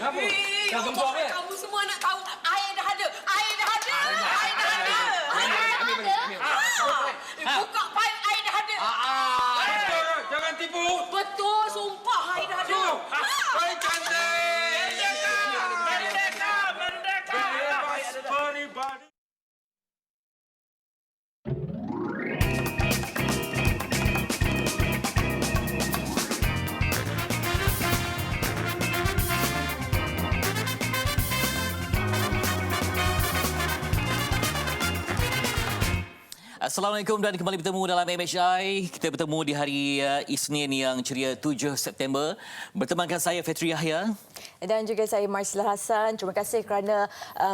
Kenapa? Dah gempur kan? Kamu semua nak tahu. Air dah ada. Air dah ada. Air dah ada. Buka paip, air dah ada. Betul, jangan tipu. Betul, sumpah air dah ada. Baik cantik. Merdeka! Bebas peribadi. Assalamualaikum dan kembali bertemu dalam MHI. Kita bertemu di hari Isnin yang ceria 7 September. Bertemankan saya Fetri Yahya. Dan juga saya Marsila Hassan. Terima kasih kerana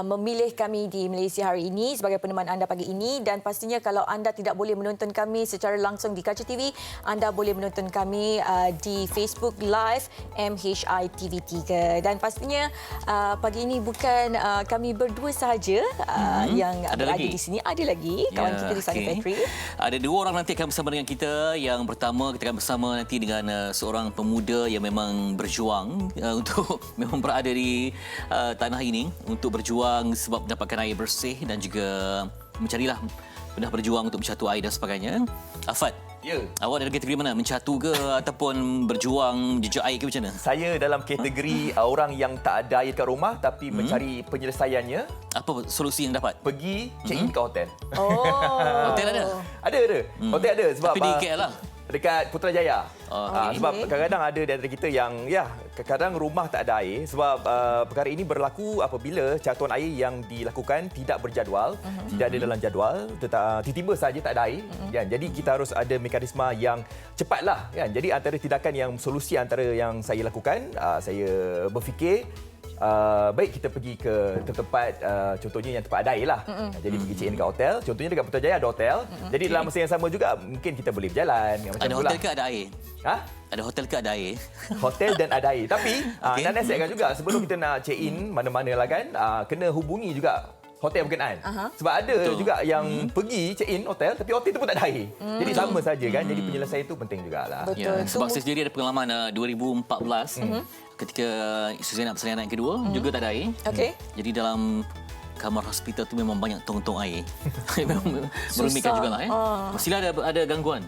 memilih kami di Malaysia hari ini sebagai peneman anda pagi ini. Dan pastinya kalau anda tidak boleh menonton kami secara langsung di Kaca TV, anda boleh menonton kami di Facebook Live MHI TV3. Dan pastinya pagi ini bukan kami berdua sahaja yang berada di sini. Ada lagi kawan kita di sana. Okay. Ada dua orang nanti akan bersama dengan kita. Yang pertama kita akan bersama nanti dengan seorang pemuda yang memang berjuang untuk memang berada di tanah ini untuk berjuang sebab mendapatkan air bersih dan juga mencarilah pernah berjuang untuk mencatu air dan sebagainya. Afad, ya. Awak dalam kategori mana? Mencatu ke ataupun berjuang jejak air ke macam mana? Saya dalam kategori orang yang tak ada air kat rumah tapi mencari penyelesaiannya. Apa solusi yang dapat? Pergi check-in ke hotel. Oh. Hotel ada? Ada. Hotel ada sebab Tapi di KL lah. dekat Putrajaya. Okay. Sebab kadang-kadang ada di antara kita yang kadang-kadang rumah tak ada air sebab perkara ini berlaku apabila catuan air yang dilakukan tidak berjadual, tidak ada dalam jadual, tiba-tiba saja tak ada air. Kan? Jadi kita harus ada mekanisme yang cepatlah. Kan? Jadi antara tindakan yang solusi antara yang saya lakukan, saya berfikir baik kita pergi ke tempat contohnya yang tempat ada air lah. Jadi pergi check-in dekat hotel. Contohnya dekat Putrajaya ada hotel. Jadi dalam masa yang sama juga mungkin kita boleh berjalan. Macam Ada hotel ke ada air? Ha? Ada hotel ke ada air? Hotel dan ada air. Tapi nak nasihatkan juga sebelum kita nak check-in mana-mana lah kan, kena hubungi juga hotel berkenaan. Sebab ada juga yang pergi check-in hotel tapi hotel tu pun tak ada air. Jadi sama saja kan. Jadi penyelesaian itu penting jugalah. Betul. Ya, sebab saya sendiri ada pengalaman 2014 ketika isteri saya nak persalinan yang kedua juga tak ada air. Okey. Jadi dalam kamar hospital tu memang banyak tong-tong air. Memang merumitkan jugalah. Mestilah ada gangguan.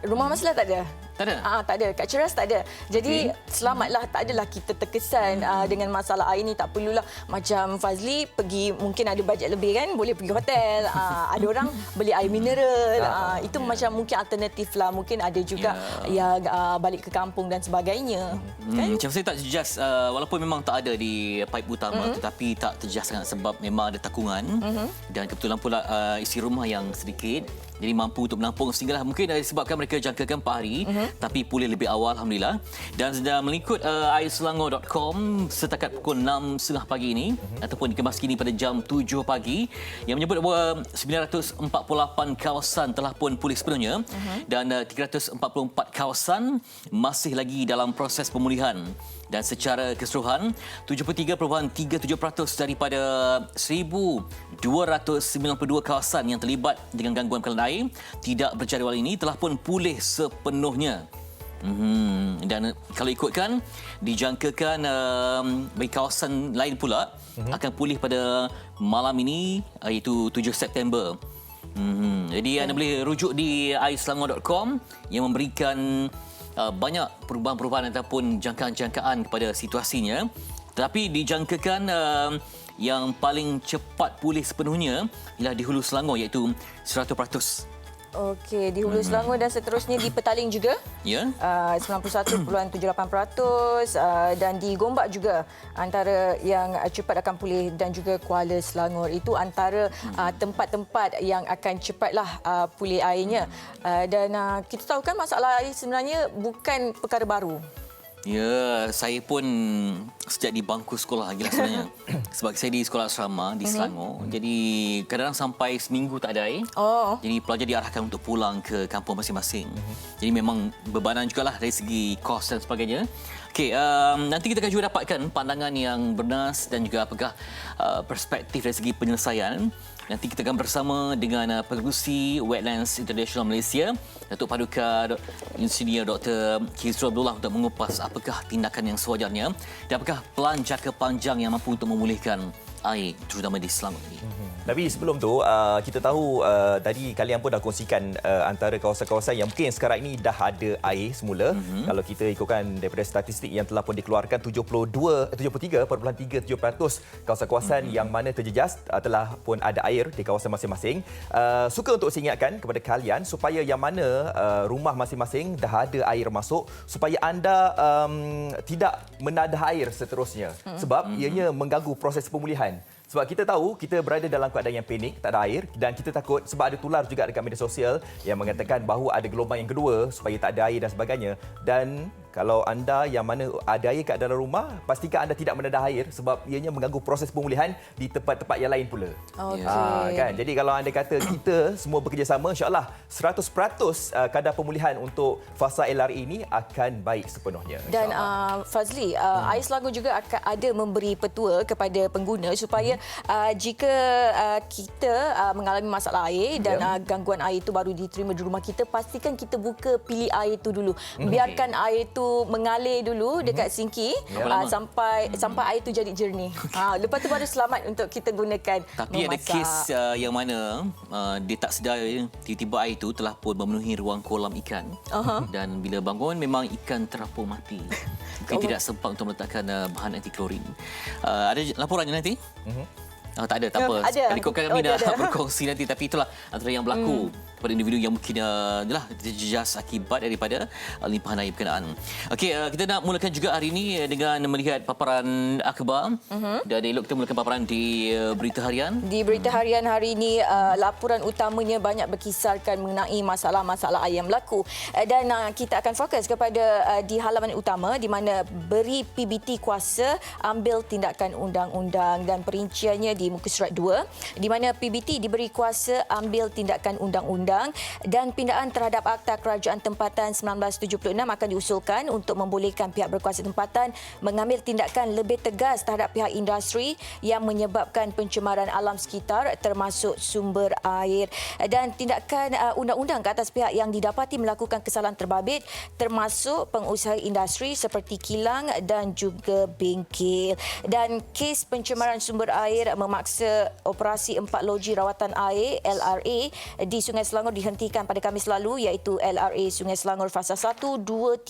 Rumah Maslah tak ada? Tak ada? Tak ada. Kat Ceras tak ada. Jadi selamatlah, tak adalah kita terkesan dengan masalah air ni. Tak perlulah macam Fazli pergi, mungkin ada bajet lebih kan, boleh pergi hotel. Ada orang beli air mineral. Itu macam mungkin alternatif lah. Mungkin ada juga yang balik ke kampung dan sebagainya. Kan? Macam saya tak terjejas, walaupun memang tak ada di pipe utama, tetapi tak terjejas sangat sebab memang ada takungan. Dan kebetulan pula isi rumah yang sedikit. Jadi mampu untuk menampung sehinggalah mungkin disebabkan mereka jangkakan 4 hari tapi pulih lebih awal alhamdulillah. Dan sedang mengikut airselangor.com setakat pukul 6.30 pagi ini ataupun dikemas kini pada jam 7 pagi yang menyebut bahawa 948 kawasan telah pun pulih sepenuhnya dan 344 kawasan masih lagi dalam proses pemulihan. Dan secara keseluruhan 73.37% daripada 1,292 kawasan yang terlibat dengan gangguan pekalian air tidak berjadual ini telah pun pulih sepenuhnya. Dan kalau ikutkan dijangkakan bagi kawasan lain pula akan pulih pada malam ini iaitu 7 September. Jadi anda boleh rujuk di airselangor.com yang memberikan banyak perubahan-perubahan ataupun jangkaan-jangkaan kepada situasinya. Tetapi dijangkakan yang paling cepat pulih sepenuhnya ialah di Hulu Selangor iaitu 100%. Okey, di Hulu Selangor dan seterusnya di Petaling juga. Ya. 91.78% dan di Gombak juga antara yang cepat akan pulih dan juga Kuala Selangor itu antara tempat-tempat yang akan cepatlah pulih airnya. Dan kita tahu kan masalah air sebenarnya bukan perkara baru. Ya, saya pun sejak di bangku sekolah lagi lah sebenarnya. Sebab saya di sekolah asrama di Selangor. Jadi kadang-kadang sampai seminggu tak ada air. Jadi pelajar diarahkan untuk pulang ke kampung masing-masing. Jadi memang bebanan jugalah dari segi kos dan sebagainya. Okey, nanti kita akan juga dapatkan pandangan yang bernas dan juga apakah perspektif dari segi penyelesaian. Nanti kita akan bersama dengan Pengerusi Wetlands International Malaysia, Datuk Paduka Insinyur Dr. Kizrul Abdullah untuk mengupas apakah tindakan yang sewajarnya dan apakah pelan jangka panjang yang mampu untuk memulihkan air terutama di Selangor ini. Tapi sebelum tu, kita tahu tadi kalian pun dah kongsikan antara kawasan-kawasan yang mungkin sekarang ini dah ada air semula. Kalau kita ikutkan daripada statistik yang telah pun dikeluarkan, 73.37% kawasan-kawasan yang mana terjejas telah pun ada air di kawasan masing-masing. Suka untuk saya ingatkan kepada kalian supaya yang mana rumah masing-masing dah ada air masuk, supaya anda tidak menadah air seterusnya. Sebab ianya mengganggu proses pemulihan. Sebab kita tahu kita berada dalam keadaan yang panik, tak ada air, dan kita takut sebab ada tular juga dekat media sosial yang mengatakan bahawa ada gelombang yang kedua supaya tak ada air dan sebagainya. Dan kalau anda yang mana ada air kat dalam rumah, pastikan anda tidak menadah air sebab ianya mengganggu proses pemulihan di tempat-tempat yang lain pula. Okey. Kan? Jadi kalau anda kata kita semua bekerjasama, insya-Allah 100% kadar pemulihan untuk fasa LRE ini akan baik sepenuhnya. Dan Fazli, Air Selangor juga akan ada memberi petua kepada pengguna supaya jika kita mengalami masalah air dan gangguan air itu baru diterima di rumah kita, pastikan kita buka pilih air itu dulu. Biarkan air itu mengalir dulu dekat sinki sampai air itu jadi jernih. Lepas tu baru selamat untuk kita gunakan Tapi ada memasak. kes yang mana dia tak sedar tiba-tiba air itu telah pun memenuhi ruang kolam ikan. Dan bila bangun memang ikan terapung mati. Mungkin tidak sempat untuk meletakkan bahan anti klorin. Ada laporannya nanti? Tak ada, tak apa. Ada. Ikutkan kami dah Ada. berkongsi nanti. Tapi itulah antara yang berlaku kepada individu yang mungkin terjejas akibat daripada limpahan air berkenaan. Okey, kita nak mulakan juga hari ini dengan melihat paparan akhbar. Dan elok kita mulakan paparan di Berita Harian. Di Berita Harian hari ini, laporan utamanya banyak berkisarkan mengenai masalah-masalah air yang berlaku. Dan kita akan fokus kepada di halaman utama di mana beri PBT kuasa ambil tindakan undang-undang, dan perinciannya di muka surat 2 di mana PBT diberi kuasa ambil tindakan undang-undang dan pindaan terhadap Akta Kerajaan Tempatan 1976 akan diusulkan untuk membolehkan pihak berkuasa tempatan mengambil tindakan lebih tegas terhadap pihak industri yang menyebabkan pencemaran alam sekitar termasuk sumber air, dan tindakan undang-undang ke atas pihak yang didapati melakukan kesalahan terbabit termasuk pengusaha industri seperti kilang dan juga bengkel. Dan kes pencemaran sumber air memaksa operasi 4 loji rawatan air LRA di Sungai Selangor dihentikan pada Khamis lalu, iaitu LRA Sungai Selangor Fasa 1, 2,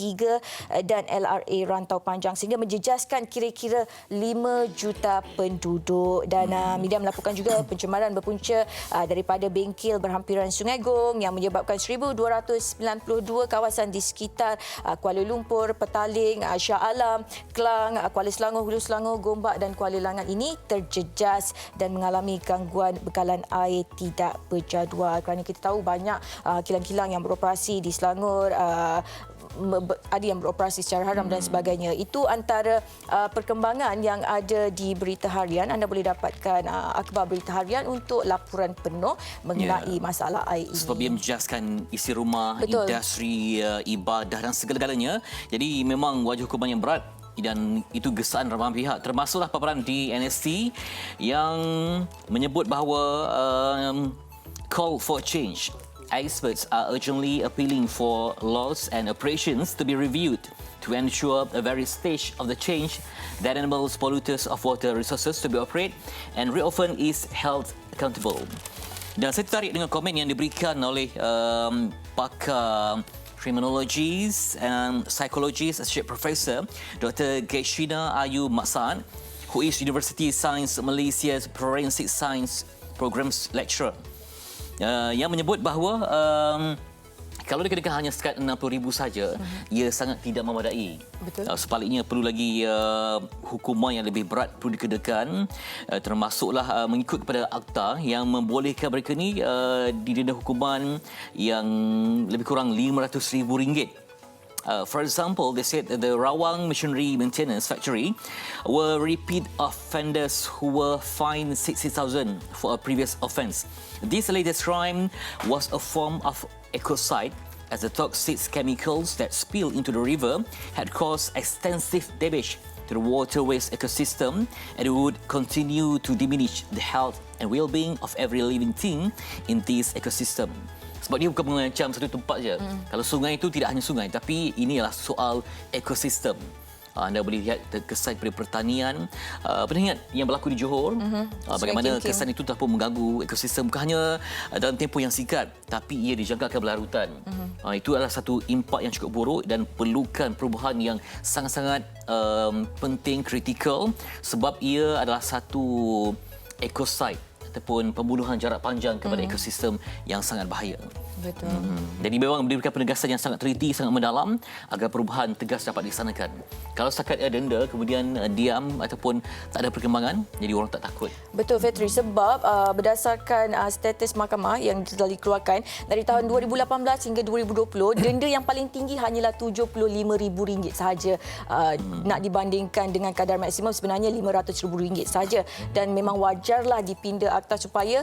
3 dan LRA Rantau Panjang, sehingga menjejaskan kira-kira 5 juta penduduk. Dan media melaporkan juga pencemaran berpunca daripada bengkel berhampiran Sungai Gong yang menyebabkan 1,292 kawasan di sekitar Kuala Lumpur, Petaling, Shah Alam, Klang, Kuala Selangor, Hulu Selangor, Gombak dan Kuala Langat ini terjejas dan mengalami gangguan bekalan air tidak berjadual. Kerana kita tahu banyak kilang-kilang yang beroperasi di Selangor, ada yang beroperasi secara haram dan sebagainya. Itu antara perkembangan yang ada di Berita Harian. Anda boleh dapatkan akhbar Berita Harian untuk laporan penuh mengenai masalah air ini. Sebab ia menjejaskan isi rumah, Betul. industri, ibadah dan segala-galanya. Jadi memang wajah hukuman yang berat dan itu gesaan ramai pihak. Termasuklah paparan di NST yang menyebut bahawa call for change. Experts are urgently appealing for laws and operations to be reviewed to ensure a very stage of the change that enables polluters of water resources to be operate and very often is held accountable. Dan saya tertarik dengan komen yang diberikan oleh pakar criminologies and psychologies associate professor Dr. Geshina Ayu Maksaan, who is University Science Malaysia's Forensic Science Programs lecturer. Yang menyebut bahawa kalau dikenakan hanya sekat 60,000 saja, ia sangat tidak memadai. Betul. Sebaliknya perlu lagi hukuman yang lebih berat perlu dikenakan, termasuklah mengikut kepada akta yang membolehkan mereka ni didenda hukuman yang lebih kurang RM500,000. For example, they said that the Rawang Machinery Maintenance Factory were repeat offenders who were fined 60,000 for a previous offence. This latest crime was a form of ecocide as the toxic chemicals that spill into the river had caused extensive damage to the waterways ecosystem, and it would continue to diminish the health and well-being of every living thing in this ecosystem. Sebab dia bukan mengancam satu tempat je. Kalau sungai itu tidak hanya sungai, tapi ini adalah soal ekosistem. Anda boleh lihat kesan pada pertanian. Pernah ingat yang berlaku di Johor? Bagaimana kesan itu telah pun mengganggu ekosistem bukan hanya dalam tempoh yang singkat, tapi ia dijangkakan berlarutan. Itu adalah satu impak yang cukup buruk dan perlukan perubahan yang sangat-sangat penting, kritikal, sebab ia adalah satu ekoside ataupun pembunuhan jarak panjang kepada ekosistem yang sangat bahaya. Betul. Jadi memang memberikan penegasan yang sangat teliti, sangat mendalam agar perubahan tegas dapat dilaksanakan. Kalau setakat denda kemudian diam ataupun tak ada perkembangan, jadi orang tak takut. Betul, Fetri, sebab berdasarkan status mahkamah yang telah dikeluarkan dari tahun 2018 hingga 2020, denda yang paling tinggi hanyalah RM75,000 sahaja, nak dibandingkan dengan kadar maksimum sebenarnya RM500,000 sahaja, dan memang wajarlah dipinda akta supaya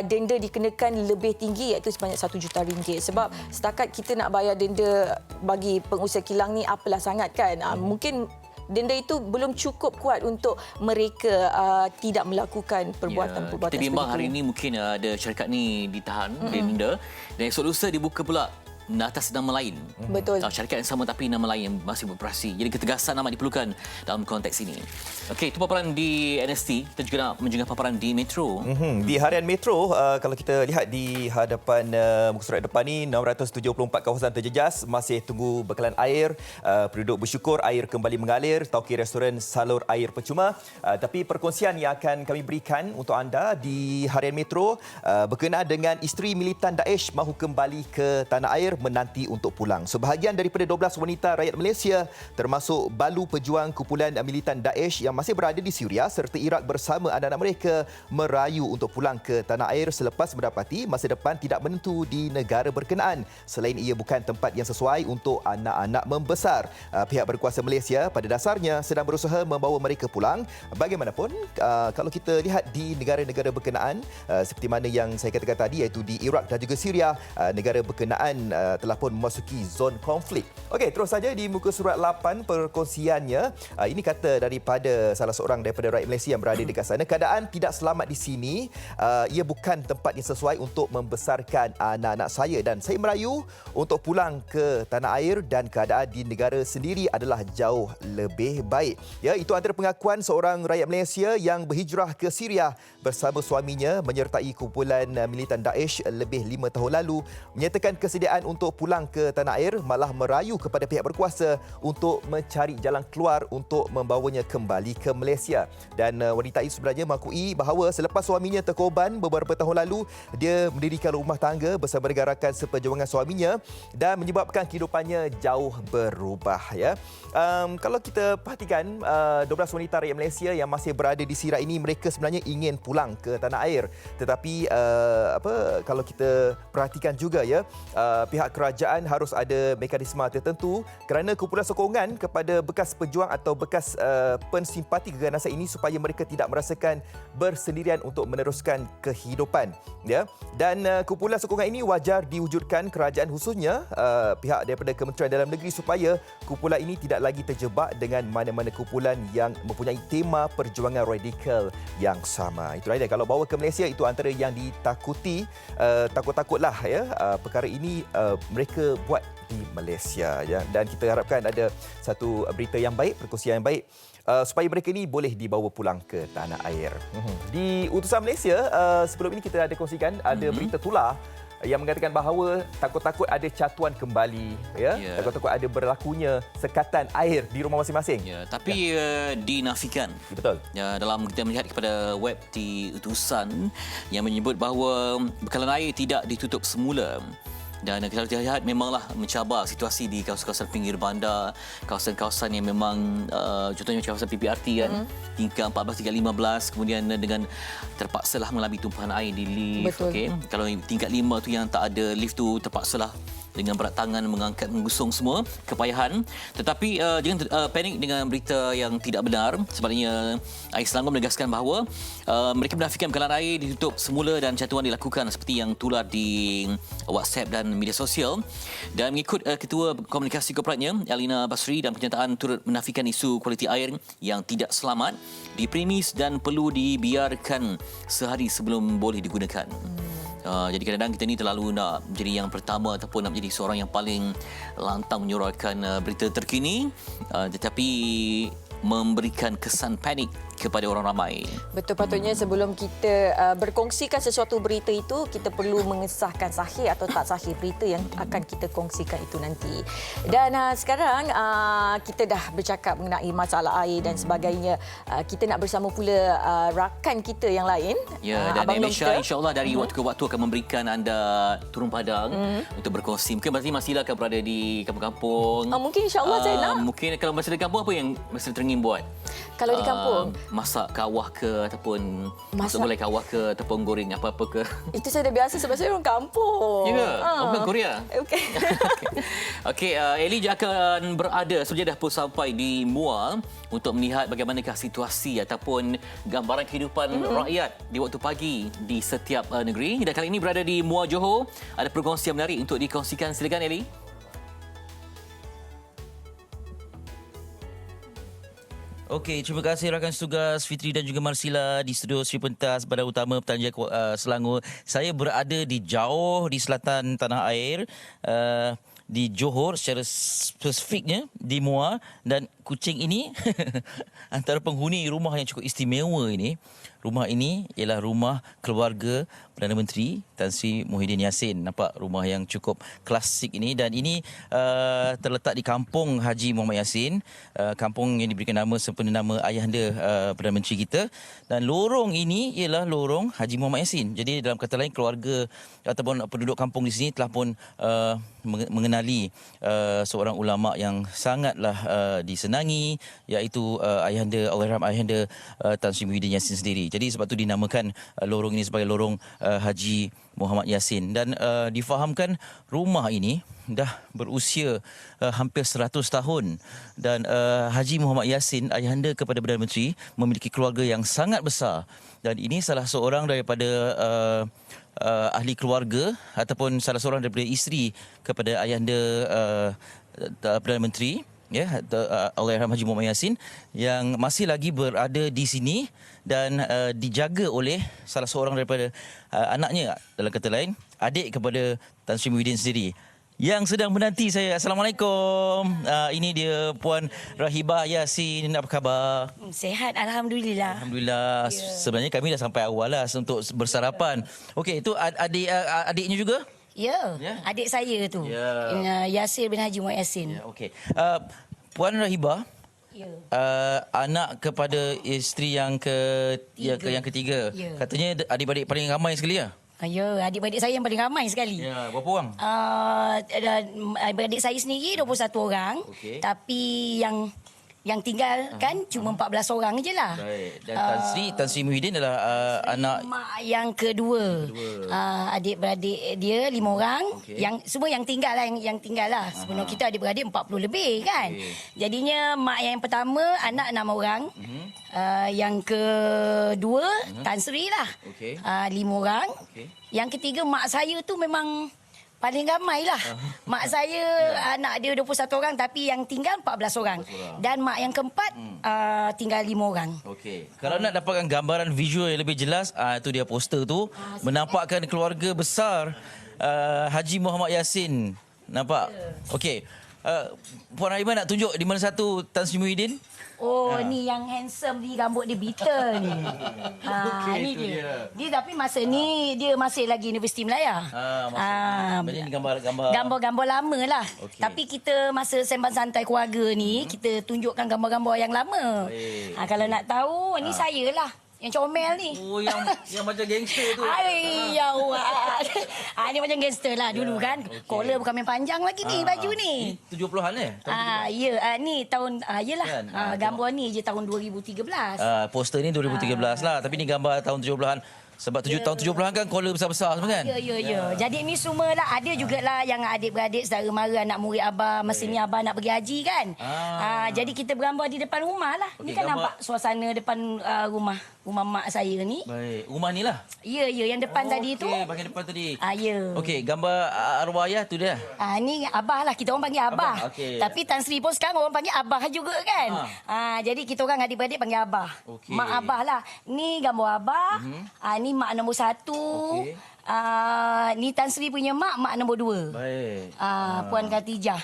denda dikenakan lebih tinggi, iaitu sebanyak RM1 juta. Sebab setakat kita nak bayar denda bagi pengusaha kilang ni apalah sangat kan. Mungkin denda itu belum cukup kuat untuk mereka tidak melakukan perbuatan-perbuatan kita bimbang hari ini mungkin ada syarikat ni ditahan denda, dan esok lusa dibuka pula atas nama lain. Betul. Syarikat yang sama tapi nama lain yang masih beroperasi. Jadi ketegasan amat diperlukan dalam konteks ini. Okey, itu paparan di NST. Kita juga nak menjengah paparan di Metro. Di harian Metro, kalau kita lihat di hadapan muka surat depan ni, 674 kawasan terjejas, masih tunggu bekalan air. Penduduk bersyukur air kembali mengalir. Tauki restoran salur air percuma. Tapi perkongsian yang akan kami berikan untuk anda di harian Metro berkenaan dengan isteri militan Daesh mahu kembali ke tanah air menanti untuk pulang. Sebahagian daripada 12 wanita rakyat Malaysia termasuk balu pejuang kumpulan militan Daesh yang masih berada di Syria serta Iraq bersama anak-anak mereka merayu untuk pulang ke tanah air selepas mendapati masa depan tidak menentu di negara berkenaan, selain ia bukan tempat yang sesuai untuk anak-anak membesar. Pihak berkuasa Malaysia pada dasarnya sedang berusaha membawa mereka pulang. Bagaimanapun, kalau kita lihat di negara-negara berkenaan seperti mana yang saya katakan tadi, iaitu di Iraq dan juga Syria, negara berkenaan telah pun memasuki zon konflik. Okey, terus saja di muka surat 8 perkongsiannya. Ini kata daripada salah seorang daripada rakyat Malaysia yang berada dekat sana. Keadaan tidak selamat di sini. Ia bukan tempat yang sesuai untuk membesarkan anak-anak saya dan saya merayu untuk pulang ke tanah air dan keadaan di negara sendiri adalah jauh lebih baik. Ya, itu antara pengakuan seorang rakyat Malaysia yang berhijrah ke Syria bersama suaminya menyertai kumpulan militan Daesh lebih 5 tahun lalu, menyatakan kesediaan untuk pulang ke tanah air, malah merayu kepada pihak berkuasa untuk mencari jalan keluar untuk membawanya kembali ke Malaysia. Dan wanita itu sebenarnya mengakui bahawa selepas suaminya terkorban beberapa tahun lalu, dia mendirikan rumah tangga bersama rakan seperjuangan suaminya dan menyebabkan kehidupannya jauh berubah. Ya, kalau kita perhatikan 12 wanita rakyat Malaysia yang masih berada di Syria ini, mereka sebenarnya ingin pulang ke tanah air, tetapi kalau kita perhatikan juga ya, pihak kerajaan harus ada mekanisme tertentu kerana kumpulan sokongan kepada bekas pejuang atau bekas pensimpati keganasan ini supaya mereka tidak merasakan bersendirian untuk meneruskan kehidupan. Ya, dan kumpulan sokongan ini wajar diwujudkan kerajaan, khususnya pihak daripada Kementerian Dalam Negeri, supaya kumpulan ini tidak lagi terjebak dengan mana-mana kumpulan yang mempunyai tema perjuangan radikal yang sama. Itulah dia, kalau bawa ke Malaysia itu antara yang ditakuti. Takut-takutlah ya, perkara ini mereka buat di Malaysia ya, dan kita harapkan ada satu berita yang baik, perkongsian yang baik supaya mereka ini boleh dibawa pulang ke tanah air. Di utusan Malaysia, sebelum ini kita ada kongsikan ada berita tular yang mengatakan bahawa takut-takut ada catuan kembali ya, takut-takut ada berlakunya sekatan air di rumah masing-masing. Ya, tapi dinafikan. Betul. Ya, dalam kita melihat kepada web di utusan yang menyebut bahawa bekalan air tidak ditutup semula. Dan kita lihat memanglah mencabar situasi di kawasan-kawasan pinggir bandar, kawasan-kawasan yang memang contohnya kawasan PPRT kan, tingkat 14, tingkat 15, kemudian dengan terpaksalah mengalami tumpahan air di lift. Okay. Kalau tingkat 5 tu yang tak ada lift tu terpaksalah dengan berat tangan mengangkat menggusung semua kepayahan. Tetapi jangan panik dengan berita yang tidak benar. Sebaliknya Air Selangor menegaskan bahawa mereka menafikan bekalan air ditutup semula dan cantuan dilakukan seperti yang tular di WhatsApp dan media sosial. Dan mengikut Ketua Komunikasi Korporatnya Elina Basri, dan pernyataan turut menafikan isu kualiti air yang tidak selamat di premis dan perlu dibiarkan sehari sebelum boleh digunakan. Jadi kadang-kadang kita ni terlalu nak menjadi yang pertama ataupun nak menjadi seorang yang paling lantang menyuarakan berita terkini, tetapi memberikan kesan panik kepada orang ramai. Betul, patutnya sebelum kita berkongsikan sesuatu berita itu, kita perlu mengesahkan sahih atau tak sahih berita yang akan kita kongsikan itu nanti. Dan sekarang kita dah bercakap mengenai masalah air dan sebagainya. Kita nak bersama pula rakan kita yang lain. Ya, dan Abang Malaysia Doktor. insya-Allah dari waktu ke waktu akan memberikan anda turun padang untuk berkongsi. Mungkin berarti masih akan berada di kampung-kampung. Mungkin insya-Allah saya nak. Mungkin kalau masa di kampung, apa yang masa teringin buat? Kalau di kampung, masak kawah ke ataupun masak boleh kawah ke ataupun goreng apa-apa ke? itu saya dah biasa sebab saya orang kampung. Ya ke? Bukan Korea? Okey. Okey, Eli akan berada sudah pun sampai di Muar untuk melihat bagaimanakah situasi ataupun gambaran kehidupan rakyat di waktu pagi di setiap negeri. Dan kali ini berada di Muar Johor. Ada perkongsian menarik untuk dikongsikan. Silakan Eli. Okey, terima kasih rakan tugas Fitri dan juga Marsila di studio Sri Pentas Badan Utama Petanjaya Selangor. Saya berada di jauh di selatan tanah air, di Johor secara spesifiknya di Muar, dan kucing ini antara penghuni rumah yang cukup istimewa ini. Rumah ini ialah rumah keluarga Perdana Menteri Tan Sri Muhyiddin Yassin. Nampak rumah yang cukup klasik ini, dan ini terletak di kampung Haji Muhammad Yassin, kampung yang diberikan nama sempena nama ayahanda Perdana Menteri kita. Dan lorong ini ialah lorong Haji Muhammad Yassin. Jadi dalam kata lain, keluarga ataupun penduduk kampung di sini telah pun mengenali seorang ulama yang sangatlah disenangi, iaitu Allahyarham ayahanda Tan Sri Muhyiddin Yassin sendiri. Jadi sebab tu dinamakan lorong ini sebagai lorong Haji Muhammad Yassin. Dan difahamkan rumah ini dah berusia hampir 100 tahun. Dan Haji Muhammad Yassin, ayahanda kepada Perdana Menteri, memiliki keluarga yang sangat besar. Dan ini salah seorang daripada ahli keluarga ataupun salah seorang daripada isteri kepada ayahanda Perdana Menteri, ya, Allahyarham Haji Muhammad Yassin, yang masih lagi berada di sini dan dijaga oleh salah seorang daripada anaknya, dalam kata lain adik kepada Tan Sri Muhyiddin sendiri, yang sedang menanti saya. Assalamualaikum. Ini dia Puan Rahibah Yassin. Apa khabar? Sehat, Alhamdulillah. Alhamdulillah. Sebenarnya kami dah sampai awal lah untuk bersarapan. Okey, itu adiknya juga? Ya, adik saya tu. Yasir bin Haji Muhammad Yassin. Ya, okey. Puan Rahibah, Ya. Anak kepada isteri yang ketiga. Ya. Katanya adik-adik paling ramai sekali ya? Ya, adik-adik saya yang paling ramai sekali. Ya, berapa orang? Adik saya sendiri 21 orang. Okey. Tapi yang tinggal kan cuma 14 orang je lah. Baik. Dan Tan Sri Muhyiddin adalah anak Mak yang kedua. Adik-beradik dia 5 orang. Okey. Yang semua yang tinggal lah, yang tinggal lah. Sebelum kita adik-beradik 40 lebih kan. Okey. Jadinya mak yang pertama anak 6 orang. Yang kedua Tan Sri lah. Okey. 5 orang. Okey. Yang ketiga mak saya tu memang paling ramai lah. Mak saya anak dia 21 orang tapi yang tinggal 14 orang. Dan mak yang keempat tinggal 5 orang. Okey. Kalau nak dapatkan gambaran visual yang lebih jelas, itu dia poster tu, menampakkan keluarga besar Haji Muhammad Yassin. Nampak? Okey. Puan Rahimah nak tunjuk di mana satu Tan Sri Muhyiddin? Oh, ni yang handsome ni, rambut dia Beatle ni. Okey, Ni itu dia. Dia tapi masa ni dia masih lagi Universiti Melaya. Ini gambar-gambar. Gambar-gambar lama lah. Okey. Tapi kita masa sembang santai keluarga ni, kita tunjukkan gambar-gambar yang lama. Baik. Kalau nak tahu, ni saya lah. Yang comel ni. Oh, yang macam gangster tu. Ay, ya Allah. Ni macam gangster lah dulu kan. okey. Collar bukan main panjang lagi ni baju ni. 70-an Ya, ni tahun yelah. Kan? Gambar ni je tahun 2013. Poster ni 2013 lah. Tapi ni gambar tahun 70-an. Sebab tahun 70-an kan kola besar-besar semua kan? Ya. Jadi ni semua lah. Ada jugalah yang adik-beradik, saudara mara, anak murid abah. Masa ni abah nak pergi haji kan. Jadi kita bergambar di depan rumah lah. Ni Okey, kan gambar- nampak suasana depan rumah mak saya ni. Baik. Rumah ni lah? Ya, yang depan tadi tu. Okey, bahagian depan tadi. Ya. Okey, gambar arwah ayah tu dia. Ni abah lah. Kita orang panggil abah. Abah, okey. Tapi Tan Sri pun sekarang orang panggil abah juga kan. Jadi kita orang adik-beradik panggil abah. Okey. Mak abah lah. Ni gambar abah. Ni mak nombor 1. Okey. Ni Tan Sri punya mak nombor 2. Baik. Puan Khatijah.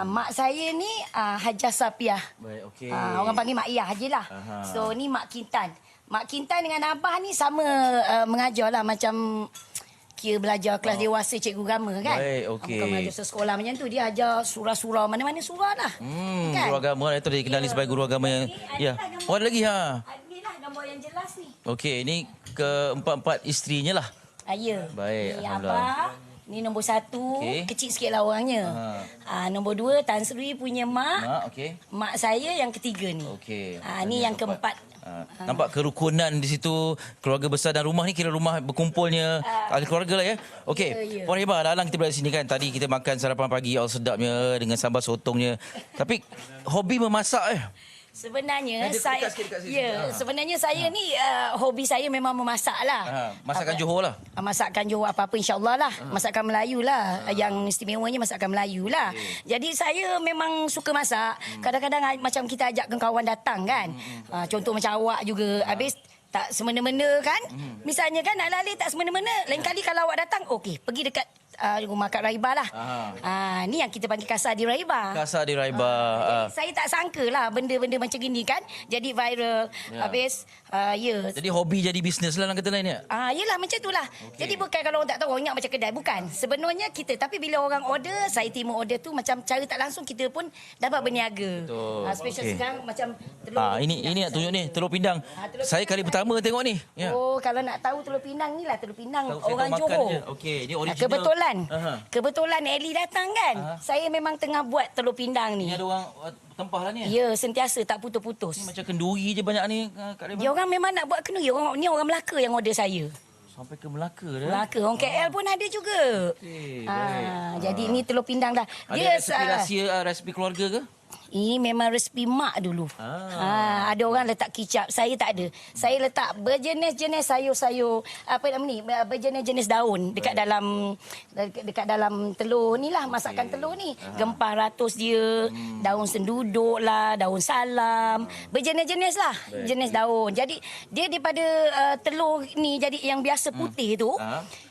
Mak saya ni Hajah Sapiah. Baik, okey. Orang panggil Mak Iyah je lah. So ni Mak Kintan. Mak Kintan dengan abah ni sama mengajar lah macam kira belajar kelas dewasa cikgu agama kan. Baik, okey. Bukan mengajar sekolah macam tu. Dia ajar surah-surah mana-mana surah lah. Kan? Guru agama itu dikenali sebagai guru agama yang ya. Oh, ada lagi ha. Inilah gambar yang jelas ni. Okey, ini keempat-empat isterinya lah. Ya. Baik, Ni alhamdulillah. abah. Ni nombor 1. Okey. Kecil sikit lah orangnya. Nombor 2 Tan Sri punya mak. Mak, okey. Mak saya yang ketiga ni. Okey. Ni yang keempat. Nampak kerukunan di situ, keluarga besar dan rumah ni kira rumah berkumpulnya ahli keluarga lah ya. Okey, Ya. Puan Hibah, dalam kita berada di sini kan, tadi kita makan sarapan pagi all sedapnya dengan sambal sotongnya. Tapi hobi memasak Sebenarnya Dekat sikit, dekat sini. sebenarnya saya ni hobi saya memang memasak lah. masakan Johor lah. Masakan Johor apa-apa insya-Allah lah. Masakan Melayu lah. Yang istimewanya masakan Melayu lah. Jadi saya memang suka masak. Kadang-kadang macam kita ajakkan kawan datang kan. Contoh macam awak juga. Habis tak semena-mena kan. Misalnya kan nak lalih tak semena-mena. Lain kali kalau awak datang, okey, pergi dekat rumah Kak Raibah lah. Ni yang kita panggil Kasar di Raibah. Kasar di Raibah. Jadi saya tak sangka lah benda-benda macam gini kan. Jadi viral. Habis, Jadi hobi jadi bisnes lah dalam kata lain ya. Yelah macam itulah. Jadi bukan kalau orang tak tahu, orang ingat macam kedai. Bukan. Sebenarnya kita, tapi bila orang order, saya terima order tu macam cara tak langsung kita pun dapat berniaga. Special Okey. sekarang macam telur. Ini nak tunjuk ni, telur pindang. telur Saya pindang kali pertama tengok ni. Ya. Oh, kalau nak tahu telur pindang ni lah telur pindang Tahu, saya orang tahu makan Johor. je. Okey, ni original. Kebetulan Ellie datang kan. Saya memang tengah buat telur pindang ni. Ni ada orang tempah lah ni. Ya, sentiasa tak putus-putus. Ni macam kenduri je banyak ni Kak Rima. Dia orang memang nak buat kenduri. Ni orang Melaka yang order saya. Sampai ke Melaka dah. Melaka. Orang KL pun ada juga. Okey, Jadi ni telur pindang dah. Ada resepi rahsia, resepi keluarga ke? Ini memang resepi mak dulu. Ada orang letak kicap. Saya tak ada. Saya letak berjenis-jenis sayur-sayur. Apa nama ni? Berjenis-jenis daun dekat dalam telur ni lah. Masakan telur ni. Gempah ratus dia. Daun senduduk lah. Daun salam. Berjenis-jenis lah. Jenis daun. Jadi dia daripada telur ni jadi yang biasa putih tu.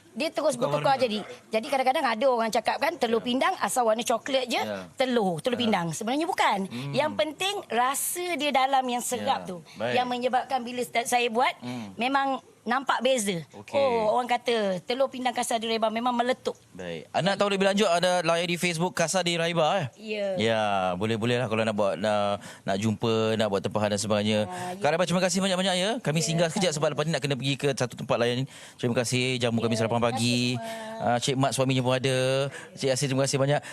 Dia terus bertukar jadi. Jadi kadang-kadang ada orang cakap kan telur pindang asal warna coklat je, telur pindang. Sebenarnya bukan. Yang penting rasa dia dalam yang serap tu. Baik. Yang menyebabkan bila saya buat memang nampak beza. Okey. Oh, orang kata telur pindang Kasar di Raibah memang meletup. Baik. Anak tahu lebih lanjut ada layari Facebook Kasar di Raibah Ya. Ya, boleh-boleh lah kalau nak buat nak jumpa, nak buat tempahan dan sebagainya. Kak Raibah, terima kasih banyak-banyak ya. Kami singgah sekejap sebab lepas ni nak kena pergi ke satu tempat lain. Terima kasih jamu kami sarapan pagi. Cik Mat suaminya pun ada. Cik Yasir, terima kasih banyak.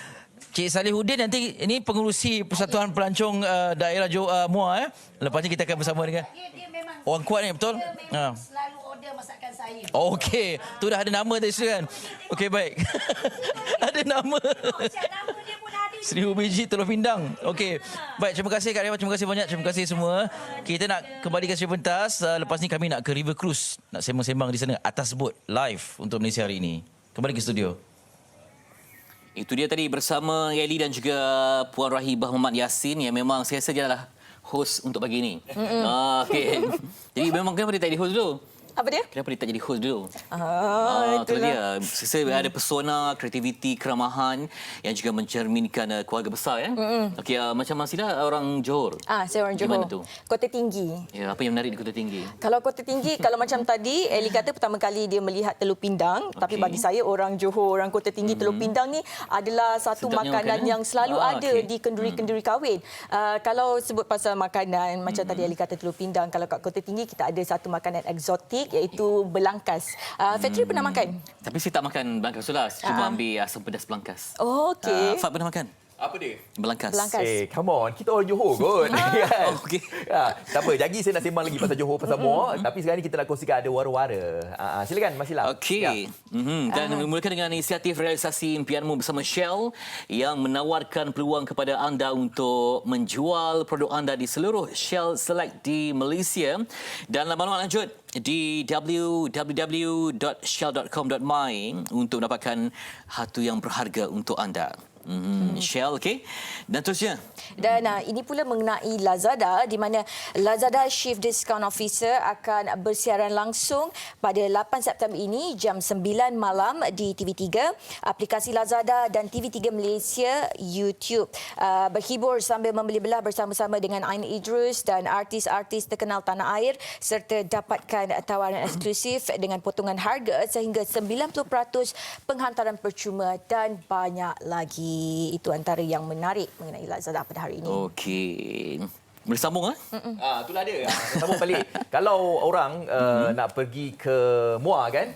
Cik Salihuddin nanti ini pengurusi Persatuan Pelancong Daerah Muar. Lepas ni kita akan bersama dengan Dia memang orang kuat ni, betul? Dia memang selalu order masakan saya. Okey, tu dah ada nama tadi kan. Okey, baik. Ada nama. Nama dia pun ada. Sri Ubiji Telur Pindang. Okey. Baik, terima kasih Kak Rima, terima kasih banyak. Terima kasih semua. Kita nak kembali ke Sri Pentas. Lepas ni kami nak ke River Cruise. Nak sembang-sembang di sana atas bot live untuk Malaysia hari ini. Kembali ke studio. Itu dia tadi bersama Eli dan juga Puan Rahibah Muhammad Yassin yang memang saya rasa dia adalah host untuk pagi ini. Okey. Jadi memang kenapa dia tak jadi host dulu? Apa dia? Kenapa dia tak jadi host dulu? Itu Itulah. dia. Saya ada persona, kreativiti, keramahan yang juga mencerminkan keluarga besar ya. Okey, macam Masila orang Johor. Saya orang Di Johor. mana tu? Kota Tinggi. Ya, apa yang menarik di Kota Tinggi? Kalau Kota Tinggi, kalau macam tadi, Eli kata pertama kali dia melihat telur pindang. Tapi bagi saya, orang Johor, orang Kota Tinggi, telur pindang ni adalah satu Sedapnya makanan makanan. yang selalu ada Okey. di kenduri-kenduri kahwin. Kalau sebut pasal makanan, macam tadi Eli kata telur pindang, kalau kat Kota Tinggi, kita ada satu makanan eksotik iaitu belangkas. Fatri pernah makan? Tapi saya tak makan belangkas tu lah. Cuma ambil asam pedas belangkas. Oh, okey. Fat pernah makan? Apa dia? Belangkas. Belangkas. Come on. Kita orang Johor kot. Kan? Okey. Tak apa. Jadi saya nak sembang lagi pasal Johor, pasal Muar. Tapi sekarang ni kita nak kongsikan ada wara-wara. Silakan, Mas Syila. Okey. Dan memulakan dengan inisiatif realisasi impianmu bersama Shell yang menawarkan peluang kepada anda untuk menjual produk anda di seluruh Shell Select di Malaysia. Dan maklumat lanjut di www.shell.com.my untuk mendapatkan harta yang berharga untuk anda. Shell, okey. Dan terusnya. Dan ini pula mengenai Lazada di mana Lazada Chief Discount Officer akan bersiaran langsung pada 8 September ini jam 9 malam di TV3, aplikasi Lazada dan TV3 Malaysia, YouTube. Berhibur sambil membeli belah bersama-sama dengan Ain Idrus dan artis-artis terkenal tanah air serta dapatkan tawaran eksklusif dengan potongan harga sehingga 90% penghantaran percuma dan banyak lagi. Itu antara yang menarik mengenai Lazada pada hari ini. Okey. Boleh sambung Itulah dia. Sambung balik. Kalau orang nak pergi ke Muar kan,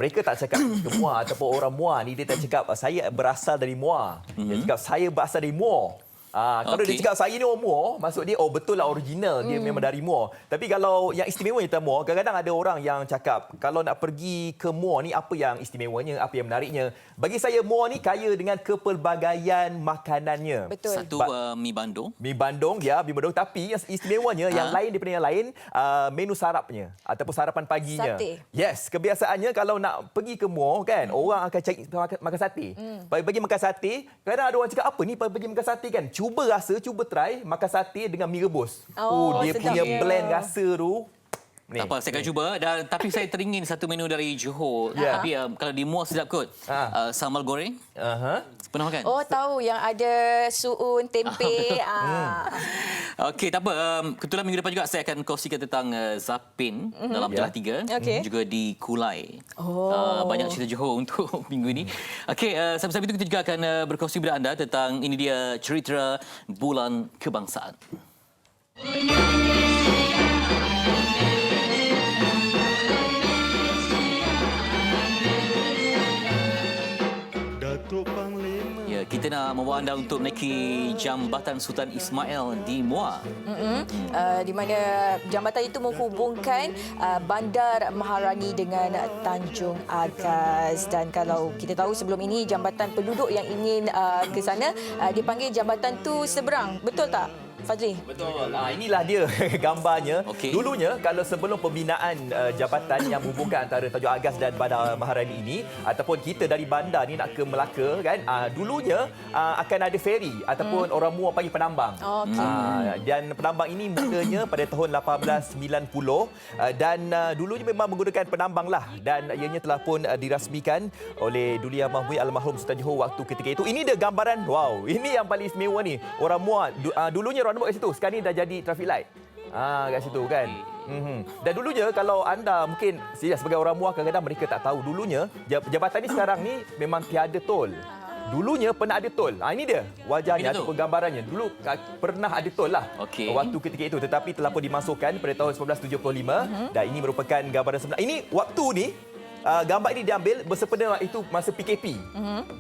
mereka tak cakap ke Muar ataupun orang Muar ni dia tak cakap saya berasal dari Muar. Dia cakap saya berasal dari Muar. Kalau dia cakap saya ni orang Muar, maksud dia betul lah original dia memang dari Muar. Tapi kalau yang istimewanya tentang Muar, kadang-kadang ada orang yang cakap kalau nak pergi ke Muar ni apa yang istimewanya, apa yang menariknya. Bagi saya Muar ni kaya dengan kepelbagaian makanannya. Betul. Satu mi bandung. Mi bandung, ya, mi bandung. Tapi yang istimewanya, yang lain daripada yang lain, menu sarapnya ataupun sarapan paginya. Sate. Yes, kebiasaannya kalau nak pergi ke Muar kan, orang akan cari makan sate. Bagi makan sate, kadang ada orang cakap apa ni pergi makan sate kan? Cuba rasa, cuba try makan sate dengan mi rebus. Dia sedap. punya blend rasa tu. Tak apa, saya akan cuba. Tapi saya teringin satu menu dari Johor. Ya. Tapi kalau di Muar sedap kot. Sambal goreng. Pernah makan? Oh, tahu yang ada suun, tempe. Okey, tak apa. Kebetulan minggu depan juga saya akan kongsikan tentang Zapin dalam Pejalah 3. Okey. Juga di Kulai. Banyak cerita Johor untuk minggu ini. Okey, sambil-sambil itu kita juga akan berkongsi kepada anda tentang ini dia cerita Bulan Kebangsaan. Ya, kita nak membawa anda untuk menaiki Jambatan Sultan Ismail di Muar. Di mana jambatan itu menghubungkan Bandar Maharani dengan Tanjung Agas. Dan kalau kita tahu sebelum ini jambatan penduduk yang ingin ke sana dipanggil jambatan tu seberang. Betul tak, Fazli? Betul. Inilah dia gambarnya. Okey. Dulunya kalau sebelum pembinaan jabatan yang menghubungkan antara Tanjung Agas dan Bandar Maharani ini ataupun kita dari bandar ni nak ke Melaka kan, dulunya akan ada feri ataupun orang Muar panggil penambang. Dan penambang ini mulanya pada tahun 1890 dan dulunya memang menggunakan penambang lah dan ianya telah pun dirasmikan oleh Duli Yang Mahmud Almarhum Sultan Johor waktu ketika itu. Ini dia gambaran, wow, ini yang paling istimewa ni. Orang Muar dulunya roundabout kat situ, sekarang ni dah jadi traffic light. Kat situ kan. Dan dulunya kalau anda mungkin sebagai orang Muar kadang-kadang mereka tak tahu dulunya jabatan ni sekarang ni memang tiada tol. Dulunya pernah ada tol. Ini dia wajahnya ataupun gambarannya. Dulu pernah ada tol lah waktu ketika itu, tetapi telah pun dimasukkan pada tahun 1975 dan ini merupakan gambaran sebenar. Ini waktu ni gambar ini diambil bersempena itu masa PKP.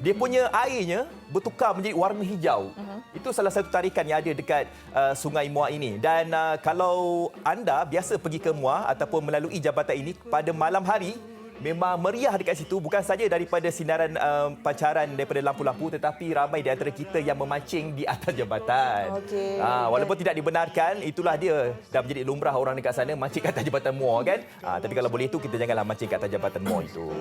Dia punya airnya bertukar menjadi warna hijau. Itu salah satu tarikan yang ada dekat Sungai Muar ini. Dan kalau anda biasa pergi ke Muar ataupun melalui jambatan ini pada malam hari, memang meriah dekat situ, bukan saja daripada sinaran pancaran daripada lampu-lampu tetapi ramai di antara kita yang memancing di atas jambatan. Walaupun tidak dibenarkan, itulah dia dah menjadi lumrah orang dekat sana mancing kat atas jambatan Muar kan. Tapi kalau boleh itu kita janganlah mancing kat atas jambatan Muar itu.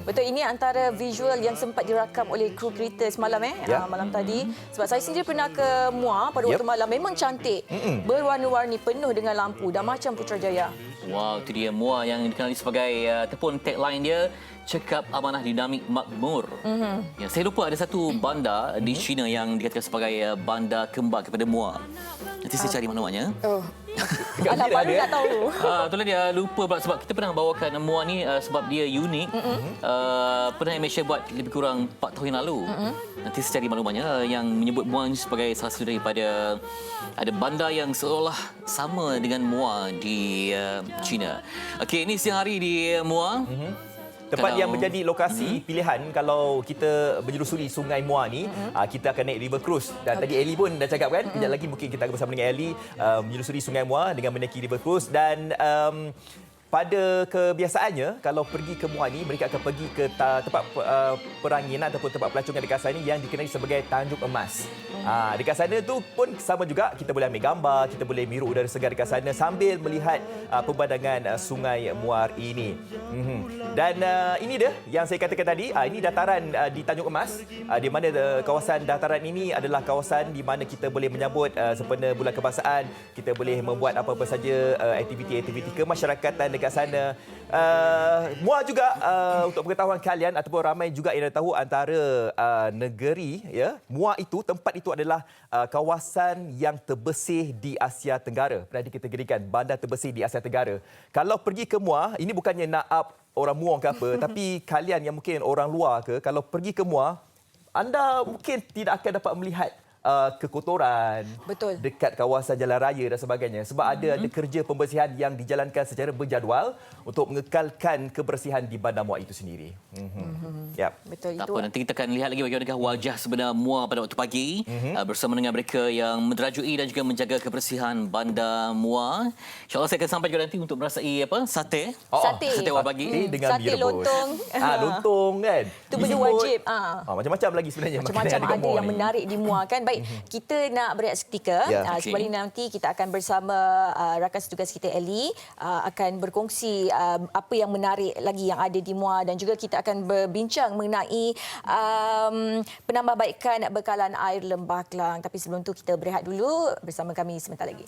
Betul, ini antara visual yang sempat dirakam oleh kru kereta semalam malam tadi. Sebab saya sendiri pernah ke Muar pada waktu malam, memang cantik. Berwarna-warni, penuh dengan lampu, dah macam Putrajaya. Wow, itu dia Muar yang dikenali sebagai ataupun tagline dia, cekap amanah dinamik makmur. Ya, saya lupa ada satu bandar di China yang dikatakan sebagai bandar kembar kepada Muar. Nanti saya cari maklumatnya. Alah, baru nak tahu. Itulah dia, lupa pula sebab kita pernah bawakan Muar ni sebab dia unik. Pernah Malaysia buat lebih kurang 4 tahun yang lalu. Nanti saya cari maklumatnya yang menyebut Muar ni sebagai salah satu daripada ada bandar yang seolah sama dengan Muar di China. Okey, ini siang hari di Muar. Tempat Kalau- yang menjadi lokasi pilihan kalau kita menyusuri Sungai Muar ni, kita akan naik river cruise. Dan tadi Ellie pun dah cakap kan, kejap lagi mungkin kita akan bersama dengan Ellie menyusuri Sungai Muar dengan menaiki river cruise. Dan pada kebiasaannya, kalau pergi ke Muar ni, mereka akan pergi ke tempat peranginan ataupun tempat pelancongan dekat sana yang dikenali sebagai Tanjung Emas. Dekat sana tu pun sama juga, kita boleh ambil gambar, kita boleh miru udara segar dekat sana sambil melihat pemandangan Sungai Muar ini. Dan ini dia yang saya katakan tadi, ini dataran di Tanjung Emas, di mana kawasan dataran ini adalah kawasan di mana kita boleh menyambut sempena Bulan Kebangsaan, kita boleh membuat apa-apa saja aktiviti-aktiviti kemasyarakatan dekat sana. Muar juga untuk pengetahuan kalian ataupun ramai juga yang dah tahu antara negeri, ya, Muar itu, tempat itu adalah kawasan yang terbersih di Asia Tenggara. Pernah dikategorikan bandar terbersih di Asia Tenggara. Kalau pergi ke Muar, ini bukannya nak up orang Muar ke apa, tapi kalian yang mungkin orang luar ke, kalau pergi ke Muar, anda mungkin tidak akan dapat melihat kekotoran Betul. dekat kawasan jalan raya dan sebagainya, sebab ada kerja pembersihan yang dijalankan secara berjadual untuk mengekalkan kebersihan di bandar Muar itu sendiri. Yap. Betul Tak itu. apa, nanti kita akan lihat lagi bagaimana wajah sebenar Muar pada waktu pagi bersama dengan mereka yang menterajui dan juga menjaga kebersihan bandar Muar. InsyaAllah saya akan sampai juga nanti untuk merasai sate. Sate. Sate awal pagi. Dengan Sate mi rebus. lontong. Lontong kan. Itu benda Seafood. wajib. Macam-macam lagi sebenarnya Macam-macam makanan dekat ada Muar yang ni. menarik di Muar kan. Baik, kita nak berehat seketika. Ya. Sembari nanti kita akan bersama rakan setugas kita Ellie akan berkongsi apa yang menarik lagi yang ada di Muar, dan juga kita akan berbincang mengenai penambahbaikan bekalan air Lembah Kelang. Tapi sebelum tu kita berehat dulu, bersama kami sebentar lagi.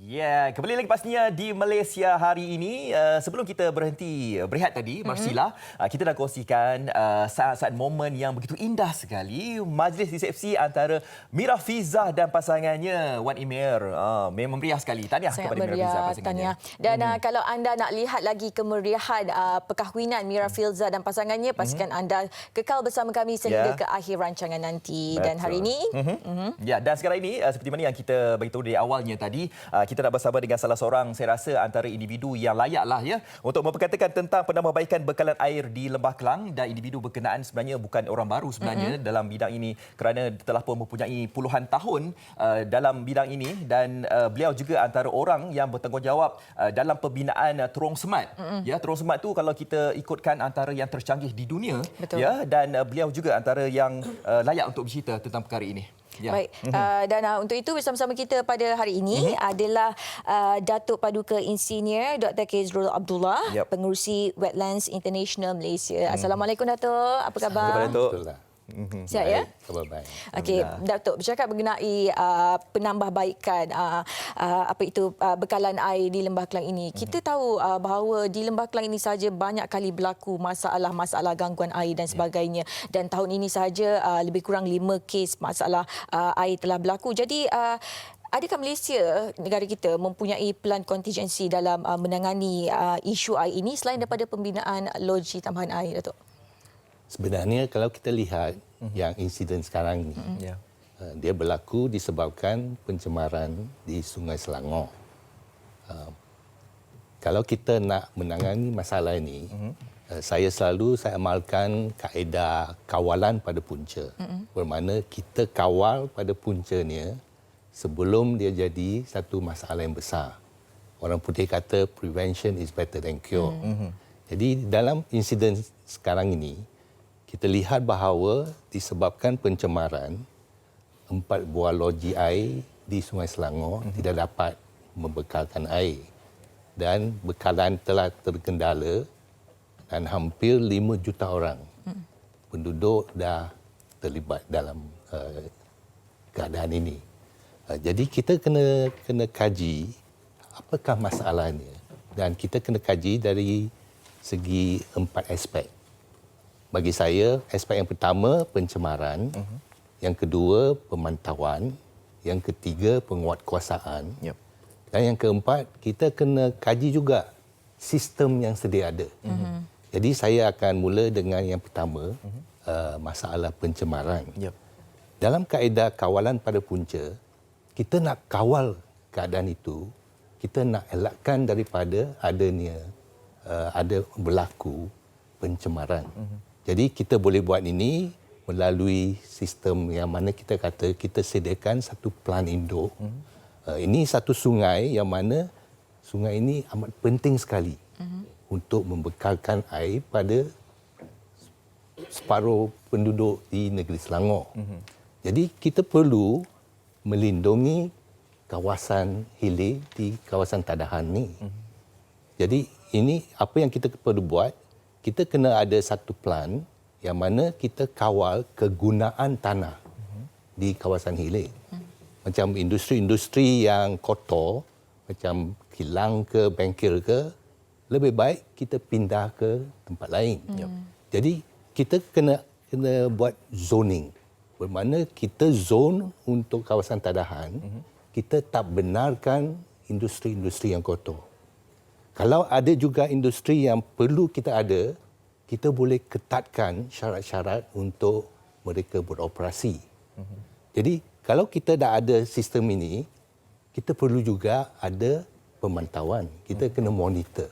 Ya, kembali lagi pastinya di Malaysia hari ini. Sebelum kita berhenti berehat tadi, Marsila, kita dah kongsikan saat-saat momen yang begitu indah sekali. Majlis resepsi antara Mira Filzah dan pasangannya Wan Emir. Memang meriah sekali. Tahniah Sangat kepada Mira Filzah meriah, pasangannya. tahniah. Dan kalau anda nak lihat lagi kemeriahan perkahwinan Mira Filzah dan pasangannya, pastikan anda kekal bersama kami sehingga ke akhir rancangan nanti. Dan hari ini... Ya, dan sekarang ini seperti mana yang kita beritahu dari awalnya tadi, kita nak bersama dengan salah seorang, saya rasa, antara individu yang layaklah ya untuk memperkatakan tentang penambahbaikan bekalan air di Lembah Kelang. Dan individu berkenaan sebenarnya bukan orang baru sebenarnya dalam bidang ini, kerana telah pun mempunyai puluhan tahun dalam bidang ini, dan beliau juga antara orang yang bertanggungjawab dalam pembinaan Terowong Semat. Ya, Terowong Semat tu kalau kita ikutkan antara yang tercanggih di dunia. Betul. Ya, dan beliau juga antara yang layak untuk bercerita tentang perkara ini. Ya. Baik, dan untuk itu bersama-sama kita pada hari ini adalah Datuk Paduka Insinyur Dr. Kezrul Abdullah, Pengerusi Wetlands International Malaysia. Assalamualaikum Datuk, apa khabar? Assalamualaikum Datuk. Sihat ya? Khabar baik. Okey, Datuk, bercakap mengenai penambahbaikan bekalan air di Lembah Kelang ini. Kita tahu bahawa di Lembah Kelang ini saja banyak kali berlaku masalah-masalah gangguan air dan sebagainya. Dan tahun ini saja lebih kurang 5 kes masalah air telah berlaku. Jadi adakah Malaysia, negara kita, mempunyai pelan kontingensi dalam menangani isu air ini selain daripada pembinaan loji tambahan air, Datuk? Sebenarnya kalau kita lihat yang insiden sekarang ni, dia berlaku disebabkan pencemaran di Sungai Selangor. Kalau kita nak menangani masalah ini, saya amalkan kaedah kawalan pada punca. Bermakna kita kawal pada puncanya sebelum dia jadi satu masalah yang besar. Orang putih kata prevention is better than cure. Jadi dalam insiden sekarang ini, kita lihat bahawa disebabkan pencemaran, 4 buah loji air di Sungai Selangor tidak dapat membekalkan air. Dan bekalan telah terkendala dan hampir 5 juta orang penduduk dah terlibat dalam keadaan ini. Jadi kita kena kaji apakah masalahnya. Dan kita kena kaji dari segi 4 aspek. Bagi saya, aspek yang pertama pencemaran, yang kedua pemantauan, yang ketiga penguatkuasaan. Yep. Dan yang keempat, kita kena kaji juga sistem yang sedia ada. Jadi saya akan mula dengan yang pertama, masalah pencemaran. Yep. Dalam kaedah kawalan pada punca, kita nak kawal keadaan itu, kita nak elakkan daripada ada berlaku pencemaran. Jadi kita boleh buat ini melalui sistem yang mana kita kata kita sediakan satu plan induk. Ini satu sungai yang mana sungai ini amat penting sekali untuk membekalkan air pada separuh penduduk di negeri Selangor. Jadi kita perlu melindungi kawasan hilir di kawasan Tadahan ni. Jadi ini apa yang kita perlu buat, kita kena ada satu plan yang mana kita kawal kegunaan tanah di kawasan hilir. Macam industri-industri yang kotor, macam kilang ke bengkel ke, lebih baik kita pindah ke tempat lain. Jadi kita kena buat zoning. Bermakna kita zone untuk kawasan Tadahan, kita tak benarkan industri-industri yang kotor. Kalau ada juga industri yang perlu kita ada, kita boleh ketatkan syarat-syarat untuk mereka beroperasi. Jadi kalau kita dah ada sistem ini, kita perlu juga ada pemantauan. Kita kena monitor.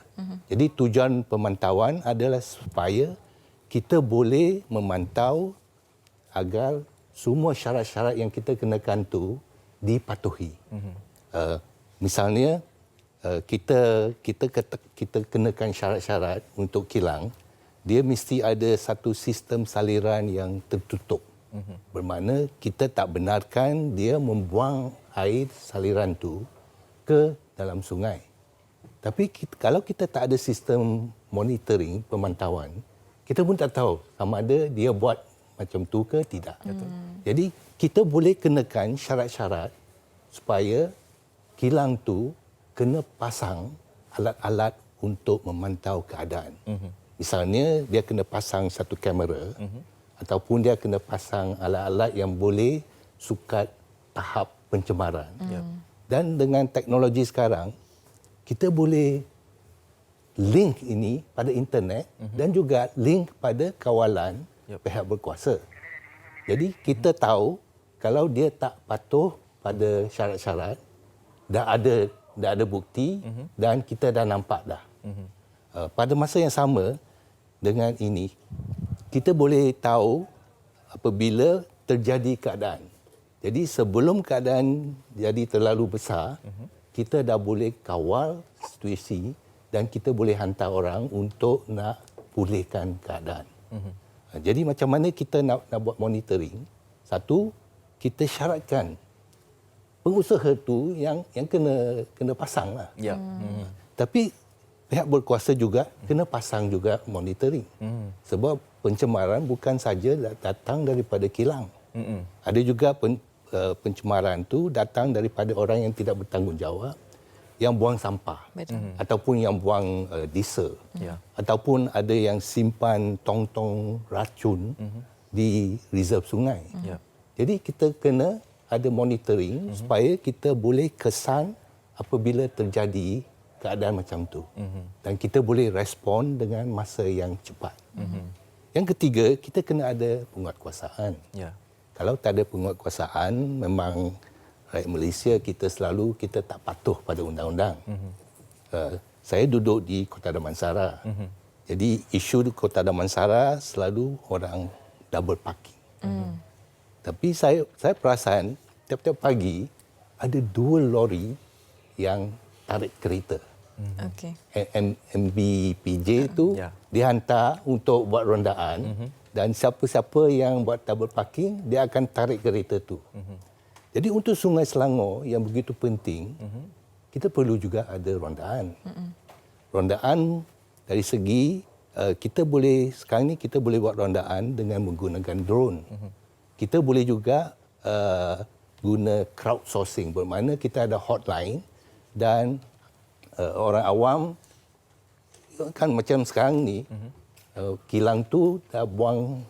Jadi tujuan pemantauan adalah supaya kita boleh memantau agar semua syarat-syarat yang kita kenakan tu dipatuhi. Misalnya kita kenakan syarat-syarat untuk kilang, dia mesti ada satu sistem saliran yang tertutup. Bermakna kita tak benarkan dia membuang air saliran tu ke dalam sungai. Tapi kalau kita tak ada sistem monitoring, pemantauan, kita pun tak tahu sama ada dia buat macam tu ke tidak. Jadi kita boleh kenakan syarat-syarat supaya kilang tu kena pasang alat-alat untuk memantau keadaan. Misalnya dia kena pasang satu kamera ataupun dia kena pasang alat-alat yang boleh sukat tahap pencemaran. Dan dengan teknologi sekarang, kita boleh link ini pada internet dan juga link pada kawalan pihak berkuasa. Jadi kita tahu kalau dia tak patuh pada syarat-syarat, dah ada bukti dan kita dah nampak dah. Pada masa yang sama dengan ini, kita boleh tahu apabila terjadi keadaan. Jadi sebelum keadaan jadi terlalu besar, kita dah boleh kawal situasi dan kita boleh hantar orang untuk nak pulihkan keadaan. Jadi macam mana kita nak buat monitoring? Satu, kita syaratkan pengusaha tu yang kena pasang lah. Tapi pihak berkuasa juga kena pasang juga monitoring. Sebab pencemaran bukan saja datang daripada kilang. Ada juga pencemaran tu datang daripada orang yang tidak bertanggungjawab, yang buang sampah. Ataupun yang buang diesel. Ataupun ada yang simpan tong-tong racun di reserve sungai. Jadi kita kena ada monitoring supaya kita boleh kesan apabila terjadi keadaan macam tu. Dan kita boleh respon dengan masa yang cepat. Yang ketiga, kita kena ada penguatkuasaan. Kalau tak ada penguatkuasaan, memang rakyat Malaysia kita tak patuh pada undang-undang. Saya duduk di Kota Damansara. Jadi isu di Kota Damansara selalu orang double parking. Tapi saya perasan tiap-tiap pagi ada 2 lori yang tarik kereta. MBPJ tu dihantar untuk buat rondaan dan siapa-siapa yang buat double parking dia akan tarik kereta tu. Jadi untuk Sungai Selangor yang begitu penting, kita perlu juga ada rondaan. Rondaan dari segi sekarang ni kita boleh buat rondaan dengan menggunakan drone. Kita boleh juga guna crowdsourcing, bermakna kita ada hotline dan orang awam kan macam sekarang ni kilang tu dah buang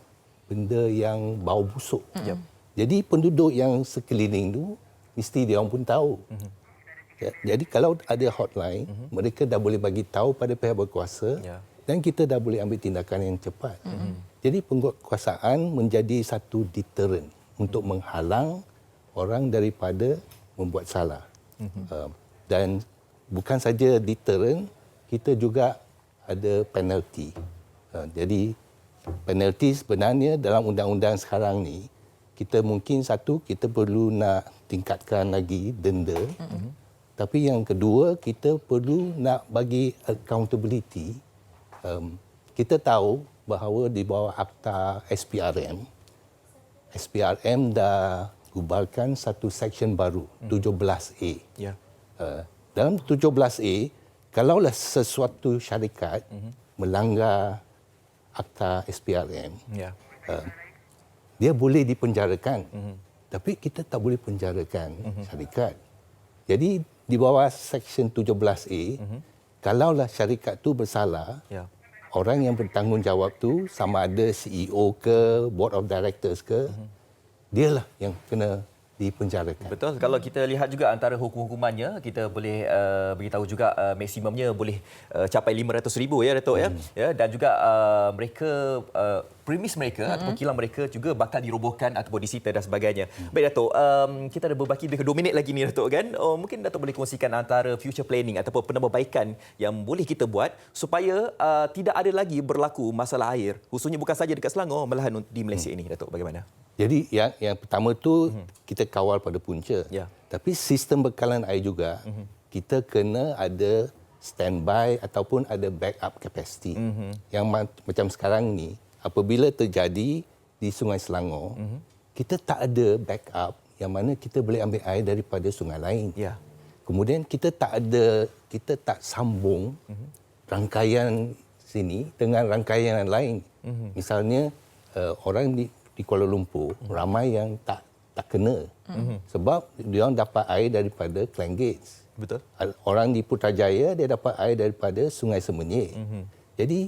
benda yang bau busuk. Jadi penduduk yang sekeliling tu mesti dia orang pun tahu. Jadi kalau ada hotline, mereka dah boleh bagi tahu pada pihak berkuasa dan kita dah boleh ambil tindakan yang cepat. Jadi penguatkuasaan menjadi satu deterrent untuk menghalang orang daripada membuat salah. Dan bukan saja deterrent, kita juga ada penalty. Jadi penalty sebenarnya dalam undang-undang sekarang ni, kita mungkin satu, kita perlu nak tingkatkan lagi denda. Tapi yang kedua, kita perlu nak bagi accountability. Kita tahu bahawa di bawah Akta SPRM dah gubarkan satu seksyen baru, 17A. Dalam 17A, kalaulah sesuatu syarikat melanggar Akta SPRM, dia boleh dipenjarakan. Tapi kita tak boleh penjarakan syarikat. Jadi di bawah seksyen 17A, kalaulah syarikat tu bersalah, orang yang bertanggungjawab tu sama ada CEO ke, board of directors ke, dialah yang kena dipenjarakan. Betul. Kalau kita lihat juga antara hukum-hukumannya, kita boleh beritahu juga maksimumnya boleh capai 500,000 ya Datuk ya. Dan juga mereka premis mereka ataupun kilang mereka juga bakal dirobohkan ataupun disita dan sebagainya. Baik Datuk, kita ada berbaki lebih 2 minit lagi ni Datuk kan. Mungkin Datuk boleh kongsikan antara future planning ataupun penambahbaikan yang boleh kita buat supaya tidak ada lagi berlaku masalah air, khususnya bukan saja dekat Selangor, malahan di Malaysia ini Datuk, bagaimana? Jadi yang pertama tu kita kawal pada punca. Tapi sistem bekalan air juga kita kena ada standby ataupun ada backup capacity. Yang macam sekarang ni apabila terjadi di Sungai Selangor, kita tak ada backup yang mana kita boleh ambil air daripada sungai lain. Kemudian kita tak sambung rangkaian sini dengan rangkaian yang lain. Misalnya orang di Kuala Lumpur ramai yang tak kena sebab dia orang dapat air daripada Klang Gates. Betul. Orang di Putrajaya dia dapat air daripada Sungai Semenyih. Jadi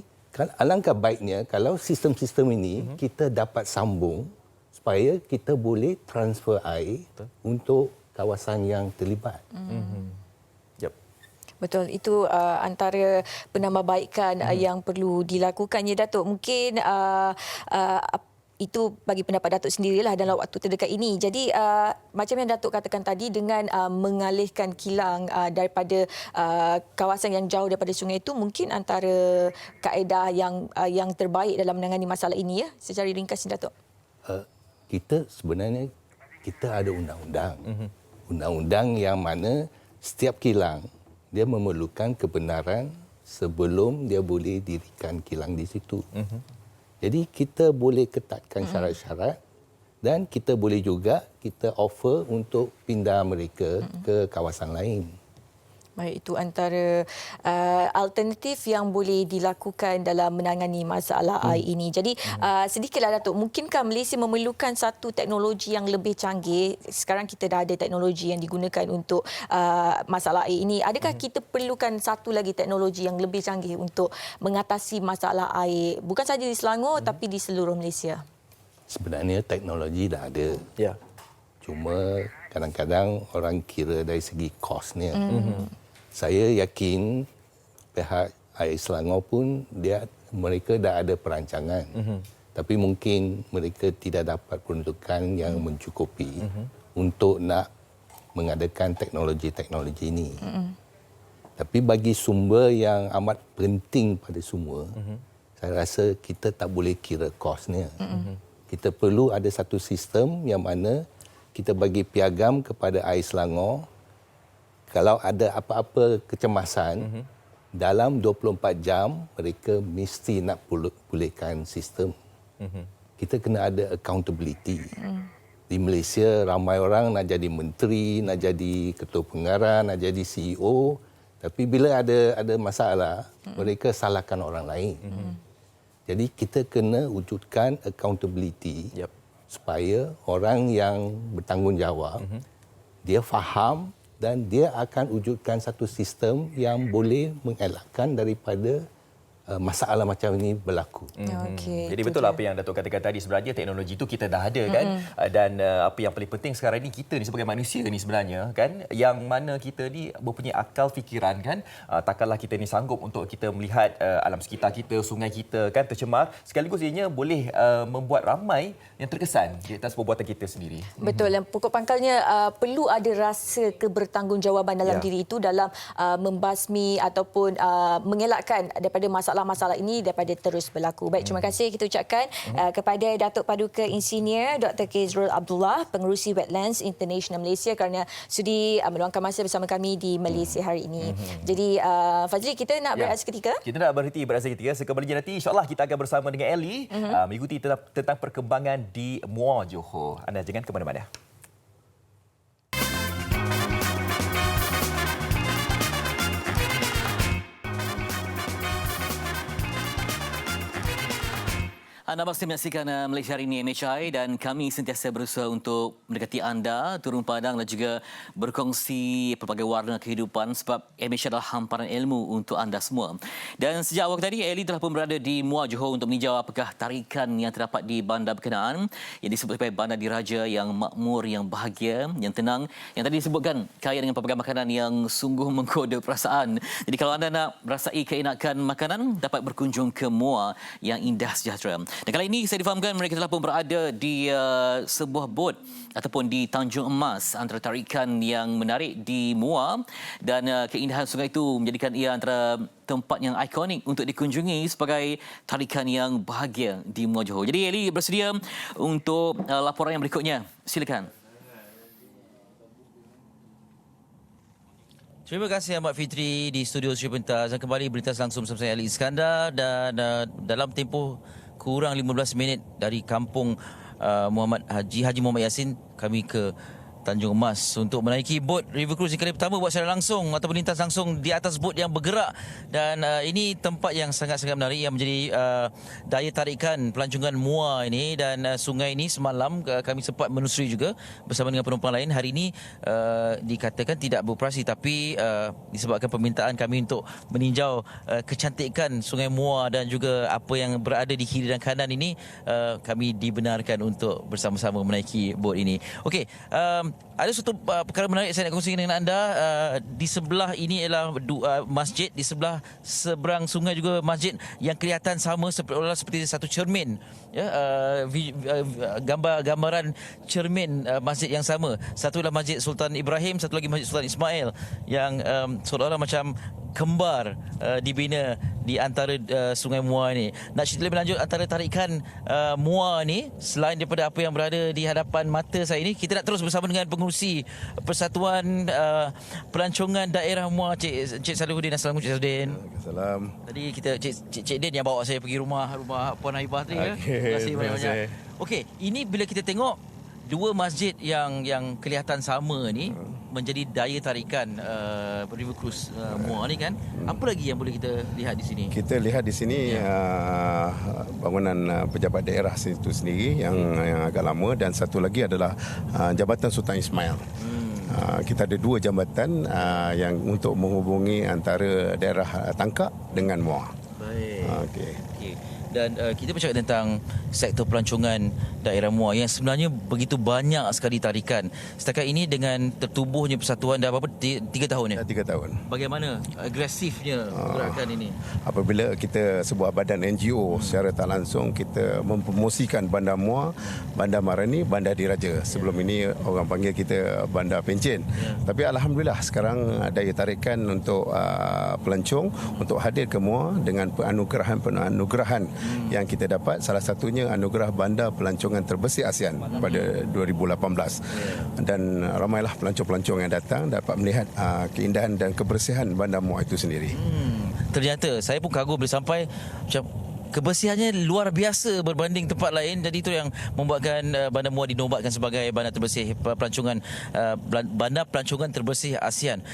alangkah baiknya kalau sistem-sistem ini kita dapat sambung supaya kita boleh transfer air untuk kawasan yang terlibat. Betul, itu antara penambahbaikan yang perlu dilakukan ya Datuk. Mungkin itu bagi pendapat Datuk sendirilah dalam waktu terdekat ini. Jadi macam yang Datuk katakan tadi, dengan mengalihkan kilang daripada kawasan yang jauh daripada sungai itu mungkin antara kaedah yang terbaik dalam menangani masalah ini ya. Secara ringkas ni Datuk. Kita sebenarnya kita ada undang-undang. Undang-undang yang mana setiap kilang dia memerlukan kebenaran sebelum dia boleh dirikan kilang di situ. Jadi kita boleh ketatkan syarat-syarat dan kita boleh juga kita offer untuk pindah mereka ke kawasan lain. Baik, itu antara alternatif yang boleh dilakukan dalam menangani masalah air ini. Jadi sedikitlah Datuk, mungkinkah Malaysia memerlukan satu teknologi yang lebih canggih? Sekarang kita dah ada teknologi yang digunakan untuk masalah air ini. Adakah kita perlukan satu lagi teknologi yang lebih canggih untuk mengatasi masalah air bukan saja di Selangor tapi di seluruh Malaysia? Sebenarnya teknologi dah ada. Cuma kadang-kadang orang kira dari segi kosnya. Saya yakin pihak Air Selangor pun mereka dah ada perancangan. Tapi mungkin mereka tidak dapat peruntukan yang mencukupi untuk nak mengadakan teknologi-teknologi ini. Tapi bagi sumber yang amat penting pada semua, saya rasa kita tak boleh kira kosnya. Kita perlu ada satu sistem yang mana kita bagi piagam kepada Air Selangor, kalau ada apa-apa kecemasan, dalam 24 jam mereka mesti nak pulihkan sistem. Kita kena ada accountability. Di Malaysia ramai orang nak jadi menteri, nak jadi ketua pengarah, nak jadi CEO, tapi bila ada masalah, mereka salahkan orang lain. Jadi kita kena wujudkan accountability supaya orang yang bertanggungjawab dia faham dan dia akan wujudkan satu sistem yang boleh mengelakkan daripada masalah macam ini berlaku. Okey. Jadi betul lah apa yang Datuk katakan tadi, sebenarnya teknologi itu kita dah ada kan, dan apa yang paling penting sekarang ni kita ni sebagai manusia ni sebenarnya kan, yang mana kita ni mempunyai akal fikiran kan, takkanlah kita ni sanggup untuk kita melihat alam sekitar kita, sungai kita kan tercemar, sekaligus ianya boleh membuat ramai yang terkesan di atas perbuatan kita sendiri. Betul, dan pokok pangkalnya perlu ada rasa kebertanggungjawab dalam diri itu dalam membasmi ataupun mengelakkan daripada masalah-masalah ini daripada terus berlaku. Baik, terima kasih kita ucapkan kepada Datuk Paduka Insinyur Dr. Kezrul Abdullah, Pengerusi Wetlands International Malaysia, kerana sudi meluangkan masa bersama kami di Malaysia hari ini. Jadi Fazli, kita nak berehat seketika? Kita nak berhenti berehat seketika. Sekembalinya nanti insya-Allah kita akan bersama dengan Ellie mengikuti tentang perkembangan di Muar Johor. Anda jangan ke mana-mana. Anda masih menyaksikan Malaysia Hari ini MHI, dan kami sentiasa berusaha untuk mendekati anda, turun padang dan juga berkongsi pelbagai warna kehidupan, sebab MHI adalah hamparan ilmu untuk anda semua. Dan sejak awal tadi, Ellie telah pun berada di Muar Johor untuk meninjau apakah tarikan yang terdapat di bandar berkenaan yang disebut sebagai bandar diraja yang makmur, yang bahagia, yang tenang, yang tadi disebutkan kaya dengan pelbagai makanan yang sungguh menggoda perasaan. Jadi kalau anda nak merasai keenakan makanan, dapat berkunjung ke Muar yang indah sejahtera. Dan kali ini saya difahamkan mereka telah pun berada di sebuah bot ataupun di Tanjung Emas, antara tarikan yang menarik di Muar, dan keindahan sungai itu menjadikan ia antara tempat yang ikonik untuk dikunjungi sebagai tarikan yang bahagia di Muar Johor. Jadi Eli bersedia untuk laporan yang berikutnya. Silakan. Terima kasih Ahmad Fitri di studio Sri Pentas, dan kembali berlintas langsung bersama saya Ali Iskandar, dan dalam tempoh kurang 15 minit dari kampung Haji Muhammad Yassin, kami ke Tanjung Emas untuk menaiki bot River Cruise yang kali pertama buat secara langsung atau melintas langsung di atas bot yang bergerak, dan ini tempat yang sangat-sangat menarik yang menjadi daya tarikan pelancongan Muar ini. Dan sungai ini semalam kami sempat menelusuri juga bersama dengan penumpang lain. Hari ini dikatakan tidak beroperasi, tapi disebabkan permintaan kami untuk meninjau kecantikan Sungai Muar dan juga apa yang berada di kiri dan kanan ini, kami dibenarkan untuk bersama-sama menaiki bot ini. Okey, ada satu perkara menarik saya nak kongsi dengan anda. Di sebelah ini ialah masjid, di seberang sungai juga masjid yang kelihatan sama seperti satu cermin, ya, gambaran cermin masjid yang sama. Satu ialah Masjid Sultan Ibrahim, satu lagi Masjid Sultan Ismail, yang seolah-olah macam kembar dibina di antara Sungai Muar ini. Nak cerita lebih lanjut antara tarikan Muar ni, selain daripada apa yang berada di hadapan mata saya ini, kita nak terus bersama dengan pengurusi Persatuan Pelancongan Daerah Muar, Cik Salihuddin. Assalamualaikum Cik Salihuddin. Salam. Tadi kita Cik Din yang bawa saya pergi rumah Puan Haibah tadi, ya. Terima kasih banyak-banyak. Okey, ini bila kita tengok dua masjid yang kelihatan sama ni menjadi daya tarikan River Cruise Muar ni kan. Apa lagi yang boleh kita lihat di sini? Kita lihat di sini bangunan pejabat daerah itu sendiri yang agak lama, dan satu lagi adalah Jabatan Sultan Ismail. Kita ada dua jambatan yang untuk menghubungi antara daerah Tangkak dengan Muar. Baik. Okey. Dan kita bercakap tentang sektor pelancongan daerah Muar yang sebenarnya begitu banyak sekali tarikan. Setakat ini dengan tertubuhnya persatuan dah berapa? 3 tahun ya? 3 tahun. Bagaimana agresifnya gerakan ini? Apabila kita sebuah badan NGO secara tak langsung kita mempromosikan Bandar Muar, Bandar Marani, Bandar Diraja. Sebelum ini orang panggil kita Bandar Pencen. Tapi alhamdulillah sekarang daya tarikan untuk pelancong untuk hadir ke Muar dengan penganugerahan yang kita dapat, salah satunya anugerah Bandar Pelancongan Terbersih ASEAN pada 2018. Dan ramailah pelancong-pelancong yang datang dapat melihat keindahan dan kebersihan Bandar Muar itu sendiri. Ternyata saya pun kagum bila sampai macam kebersihannya luar biasa berbanding tempat lain. Jadi itu yang membuatkan Bandar Muar dinobatkan sebagai bandar terbersih pelancongan, bandar pelancongan terbersih ASEAN.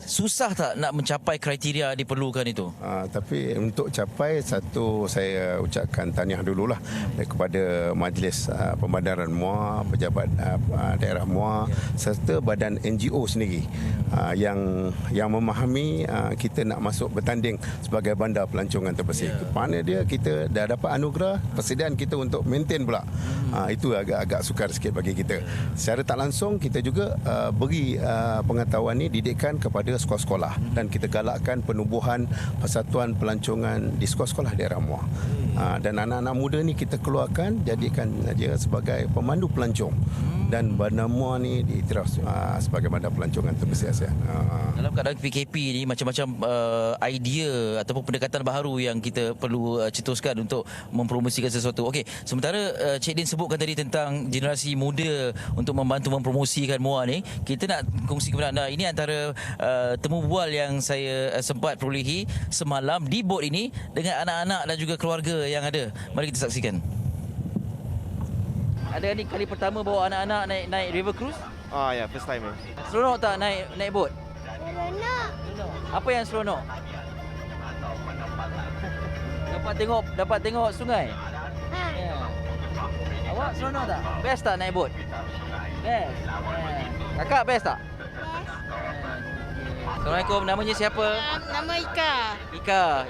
Susah tak nak mencapai kriteria diperlukan itu? Tapi untuk capai satu, saya ucapkan tahniah dululah kepada Majlis Pembandaran MUA, pejabat daerah MUA serta badan NGO sendiri yang memahami kita nak masuk bertanding sebagai bandar pelancongan terbersih. Mana dia kita dah dapat anugerah, persediaan kita untuk maintain pula. Itu agak sukar sikit bagi kita. Secara tak langsung kita juga beri pengetahuan ni didikan kepada sekolah-sekolah dan kita galakkan penubuhan persatuan pelancongan di sekolah-sekolah daerah MUA. Dan anak-anak muda ni kita keluarkan, jadikan dia sebagai pemandu pelancong. Dan bandar MUA ni diiktiraf sebagai bandar pelancongan terbesar ASEAN. Dalam keadaan PKP ni macam-macam idea ataupun pendekatan baharu yang kita perlu cetuskan untuk mempromosikan sesuatu. Okey, sementara Cik Din sebutkan tadi tentang generasi muda untuk membantu mempromosikan MUA ni, kita nak kongsi kepada anda, ini antara temu bual yang saya sempat perolehi semalam di bot ini dengan anak-anak dan juga keluarga yang ada. Mari kita saksikan. Ada ni kali pertama bawa anak-anak naik river cruise? Ya, first time. Seronok tak naik bot? Seronok. Apa yang seronok? Dapat tengok sungai? Ya. Awak seronok tak? Best tak naik bot? Best. Kakak best tak? Assalamualaikum, namanya siapa? Nama Ika.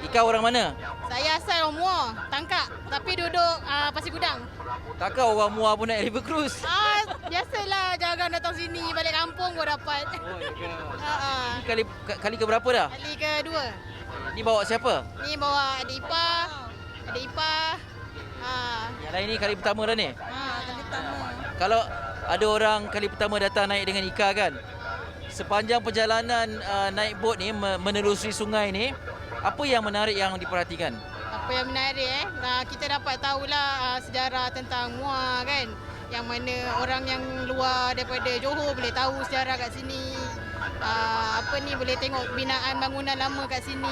Ika orang mana? Saya asal orang Muar, Tangkak. Tapi duduk Pasir Gudang. Takkan orang Muar pun naik river cruise? Biasalah jarang datang sini. Balik kampung pun dapat. Oh, ya. Kali ke berapa dah? Kali kedua. Ni bawa siapa? Ni bawa adik ipar. Yang lain ni kali pertama dah ni? Kali pertama. Kalau ada orang kali pertama datang naik dengan Ika kan, sepanjang perjalanan naik bot ni menelusuri sungai ni, apa yang menarik yang diperhatikan? Apa yang menarik kita dapat tahulah sejarah tentang Muar kan. Yang mana orang yang luar daripada Johor boleh tahu sejarah kat sini. Boleh tengok binaan bangunan lama kat sini.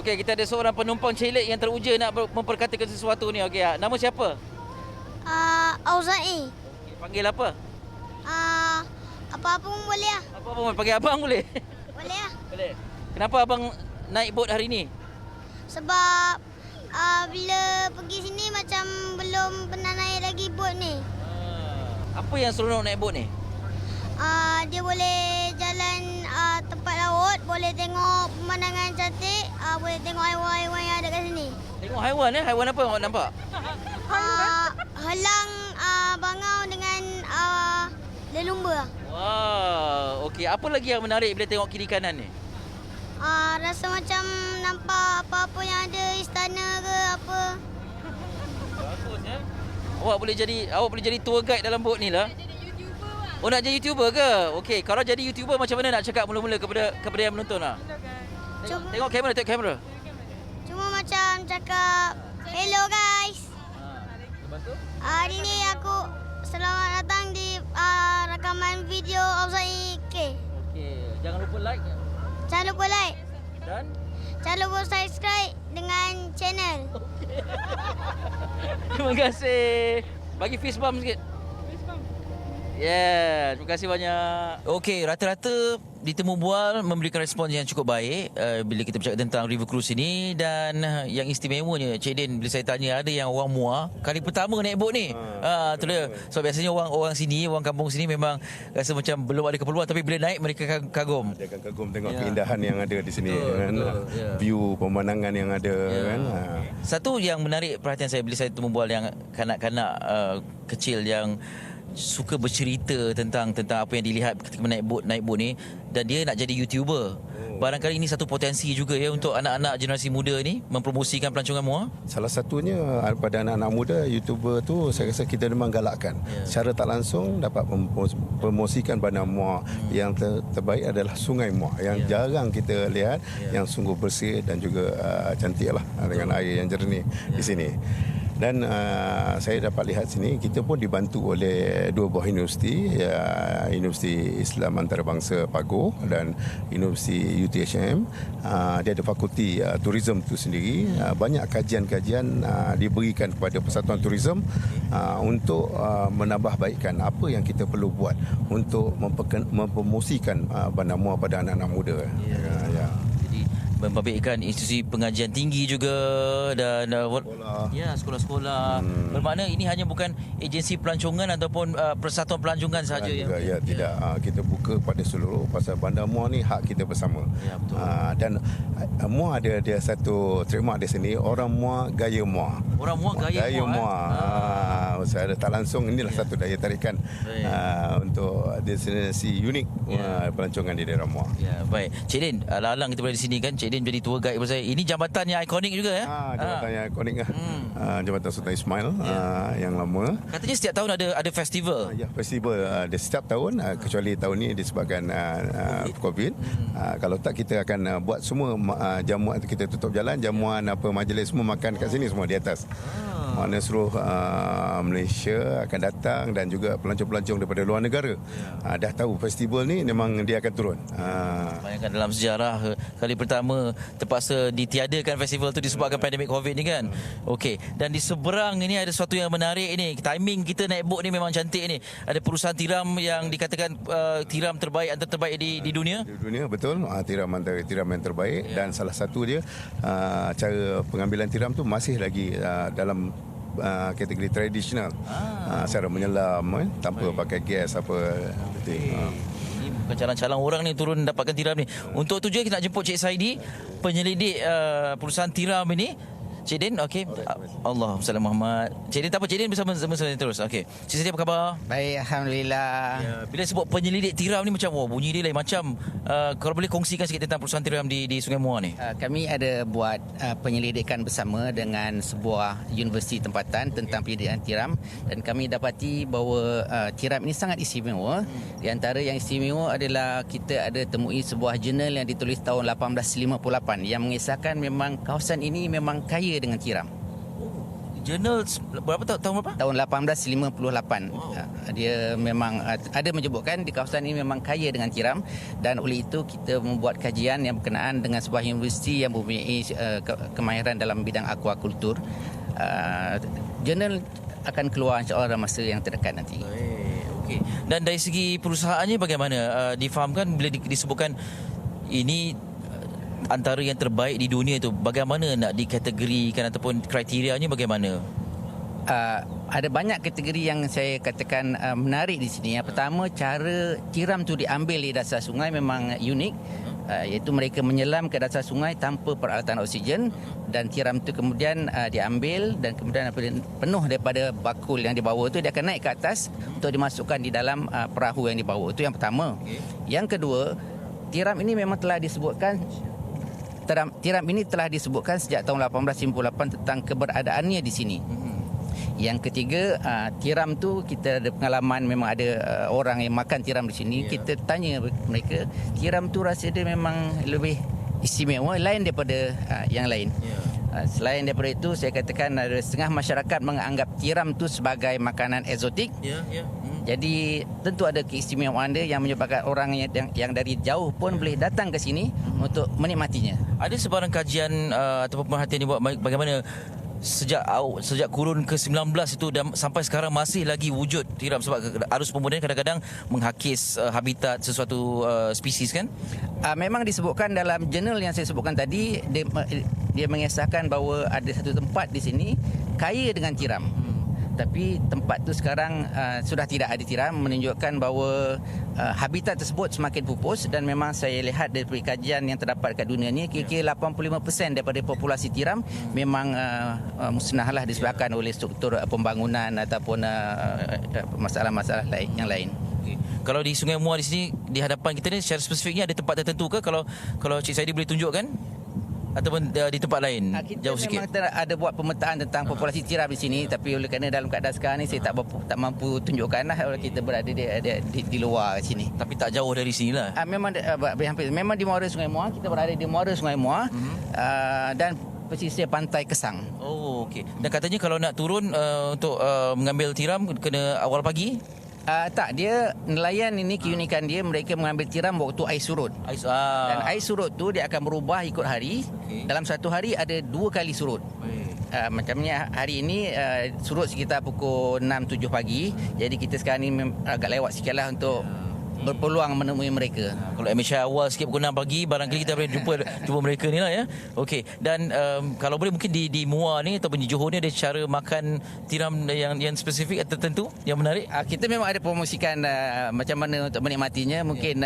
Okey, kita ada seorang penumpang celik yang teruja nak memperkatakan sesuatu ni. Okey, nama siapa? Auzai. Panggil apa? Apa-apa pun boleh lah. Apa pun panggil abang boleh? Boleh lah. Boleh. Kenapa abang naik bot hari ni? Sebab bila pergi sini macam belum pernah naik lagi bot ni. Apa yang seronok naik bot ni? Dia boleh jalan tempat laut, boleh tengok pemandangan cantik, boleh tengok haiwan-haiwan yang ada kat sini. Tengok haiwan Haiwan apa yang awak nampak? Helang bangau dengan lelumba. Wow, okey. Apa lagi yang menarik bila tengok kiri kanan ni? Rasa macam nampak apa-apa yang ada istana ke apa. Bagus ya. Awak boleh jadi tour guide dalam bot ni lah. Oh, nak jadi YouTuber ke? Okey, kalau jadi YouTuber macam mana nak cakap mula-mula kepada yang menonton lah? Tengok kamera. Cuma macam cakap, hello guys. Lepas tu? Hari ni aku selamat datang di rakaman video Auzai K. Okey, jangan lupa like. Jangan lupa like. Dan? Jangan lupa subscribe dengan channel. Terima kasih. Bagi fist bump sikit. Yeah, terima kasih banyak. Okey, rata-rata di Temu Bual memberikan respon yang cukup baik bila kita bercakap tentang river cruise ini. Dan yang istimewanya, Cik Din, bila saya tanya ada yang orang Muar kali pertama naik bot ni. Tu dia. So biasanya orang sini, orang kampung sini memang rasa macam belum ada keperluan, tapi bila naik mereka kagum. Dia akan kagum tengok keindahan yang ada di sini, kan. View pemandangan yang ada, kan. Satu yang menarik perhatian saya bila saya Temu Bual yang kanak-kanak kecil yang suka bercerita tentang apa yang dilihat ketika naik bot ni, dan dia nak jadi YouTuber. Barangkali ini satu potensi juga ya untuk anak-anak generasi muda ni mempromosikan pelancongan Muar. Salah satunya pada anak-anak muda, YouTuber tu saya rasa kita memang galakkan. Secara tak langsung dapat mempromosikan bandar Muar. Yang terbaik adalah Sungai Muar yang jarang kita lihat, yang sungguh bersih dan juga cantik lah dengan air yang jernih di sini. Dan saya dapat lihat sini kita pun dibantu oleh dua buah universiti, Universiti Islam Antarabangsa Pagoh dan Universiti UTHM. Dia ada fakulti tourism itu sendiri. Banyak kajian-kajian diberikan kepada Persatuan Tourism untuk menambahbaikkan apa yang kita perlu buat untuk mempromosikan Bandar Muar pada anak-anak muda. Membabitkan institusi pengajian tinggi juga dan sekolah-sekolah. Bermakna ini hanya bukan agensi pelancongan ataupun persatuan pelancongan sahaja juga, tidak. Kita buka pada seluruh pasal Bandar Muar ni hak kita bersama. Betul. Dan Muar ada satu trademark di sini, orang Muar gaya Muar. Orang Muar gaya Muar. Saya tak langsung inilah satu daya tarikan untuk destinasi unik pelancongan di daerah Muar. Ya, baik. Cik Din, alang kita berada di sini kan. Cik Din jadi tour guide bersama saya. Ini jambatan yang ikonik juga ya? Jambatan yang ikonik lah. Jambatan Sultan Ismail yang lama. Katanya setiap tahun ada festival. Ya, festival ada setiap tahun, kecuali tahun ini disebabkan COVID. Kalau tak kita akan buat semua jamuan, kita tutup jalan, jamuan majlis semua makan kat sini semua di atas. Mana seluruh Malaysia akan datang dan juga pelancong-pelancong daripada luar negara dah tahu festival ni memang dia akan turun. Bayangkan dalam sejarah kali pertama terpaksa ditiadakan festival tu disebabkan pandemik COVID ni kan. Okey, dan di seberang ini ada sesuatu yang menarik ni. Timing kita naik bot ni memang cantik ni. Ada perusahaan tiram yang dikatakan tiram terbaik antara terbaik di dunia. Di dunia betul, tiram antara tiram yang terbaik dan salah satu dia cara pengambilan tiram tu masih lagi dalam kategori tradisional. Cara menyelam tanpa pakai gas apa betul. Ini bukan calang-calang orang ni turun dapatkan tiram ni. Untuk tujuan kita nak jemput Cik Saidi, penyelidik perusahaan tiram ini. Cik Din, okey. Allahumma Muhammad. Cik Din tak apa, Cik Din bersama saya terus. Okey. Cik Saidi apa khabar? Baik, alhamdulillah. Ya, bila sebut penyelidik tiram ni macam bunyi dia lain macam. Kalau boleh kongsikan sikit tentang perusahaan tiram di Sungai Muar ni. Kami ada buat penyelidikan bersama dengan sebuah universiti tempatan tentang penyelidikan tiram dan kami dapati bahawa tiram ini sangat istimewa. Di antara yang istimewa adalah kita ada temui sebuah jurnal yang ditulis tahun 1858 yang mengisahkan memang kawasan ini memang kaya dengan tiram. Jurnal berapa tahun berapa? Tahun 1858. Dia memang ada menyebutkan di kawasan ini memang kaya dengan tiram dan oleh itu kita membuat kajian yang berkenaan dengan sebuah universiti yang mempunyai kemahiran dalam bidang aquakultur. Jurnal akan keluar insya-Allah dalam masa yang terdekat nanti. Okey. Dan dari segi perusahaannya bagaimana? Difahamkan bila disebutkan ini antara yang terbaik di dunia itu, bagaimana nak dikategorikan ataupun kriterianya bagaimana? Ada banyak kategori yang saya katakan menarik di sini. Yang pertama, cara tiram tu diambil di dasar sungai memang unik. Iaitu mereka menyelam ke dasar sungai tanpa peralatan oksigen dan tiram tu kemudian diambil dan kemudian penuh daripada bakul yang dibawa tu dia akan naik ke atas untuk dimasukkan di dalam perahu yang dibawa. Itu yang pertama. Yang kedua, tiram ini memang telah disebutkan sejak tahun 1858 tentang keberadaannya di sini. Yang ketiga, tiram tu kita ada pengalaman, memang ada orang yang makan tiram di sini. Kita tanya mereka, tiram tu rasa dia memang lebih istimewa lain daripada yang lain. Selain daripada itu, saya katakan ada setengah masyarakat menganggap tiram tu sebagai makanan eksotik. Jadi tentu ada keistimewaan dia yang menyebabkan orang yang dari jauh pun boleh datang ke sini untuk menikmatinya. Ada sebarang kajian ataupun perhatian dibuat bagaimana sejak kurun ke-19 itu dan sampai sekarang masih lagi wujud tiram sebab arus pemudian kadang-kadang menghakis habitat sesuatu spesies kan? Memang disebutkan dalam jurnal yang saya sebutkan tadi, dia mengisahkan bahawa ada satu tempat di sini kaya dengan tiram. Tapi tempat tu sekarang sudah tidak ada tiram, menunjukkan bahawa habitat tersebut semakin pupus dan memang saya lihat dari kajian yang terdapat kat dunia ni kira-kira 85% daripada populasi tiram memang musnahlah disebabkan oleh struktur pembangunan ataupun masalah-masalah yang lain. Kalau di Sungai Muar di sini di hadapan kita ni secara spesifiknya ada tempat tertentu ke kalau Cik Saidi boleh tunjukkan? Ataupun di tempat lain jauh sikit? Kita memang ada buat pemetaan tentang populasi tiram di sini, tapi oleh kerana dalam keadaan sekarang ni saya tak mampu tunjukkan lah, kita berada di luar sini. Tapi tak jauh dari sini lah? Memang di muara Sungai Muar, kita berada di muara Sungai Muar. Dan pesisir pantai Kesang. Oh, okey. Dan katanya kalau nak turun untuk mengambil tiram kena awal pagi? Tak, dia nelayan ini keunikan dia, mereka mengambil tiram waktu air surut. Dan air surut tu dia akan berubah ikut hari. Dalam satu hari ada 2 kali surut. Macamnya hari ini surut sekitar pukul 6-7 pagi. Jadi kita sekarang ni agak lewat sikit lah untuk berpeluang menemui mereka. Kalau emission awal sikit pukul 6 pagi, barangkali kita boleh jumpa mereka ni lah ya. Okey. Dan kalau boleh mungkin di Muar ni ataupun di Johor ni ada cara makan tiram yang spesifik atau tertentu yang menarik? Kita memang ada promosikan macam mana untuk menikmatinya. Mungkin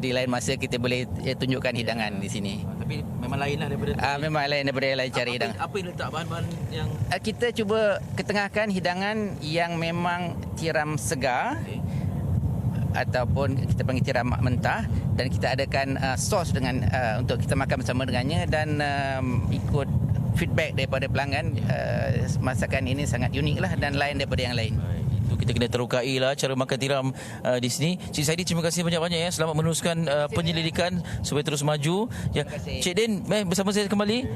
di lain masa kita boleh tunjukkan hidangan di sini. Tapi memang lain lah daripada memang lain daripada yang lain cari hidangan. Apa yang letak bahan-bahan yang kita cuba ketengahkan hidangan yang memang tiram segar. Ataupun kita panggil tiram mentah, dan kita adakan sos dengan untuk kita makan bersama dengannya, dan ikut feedback daripada pelanggan, masakan ini sangat unik lah dan lain daripada yang lain. Itu kita kena terukai lah cara makan tiram di sini. Cik Saidi, terima kasih banyak-banyak ya. Selamat meneruskan penyelidikan supaya terus maju. Ya, Cik Din bersama saya kembali.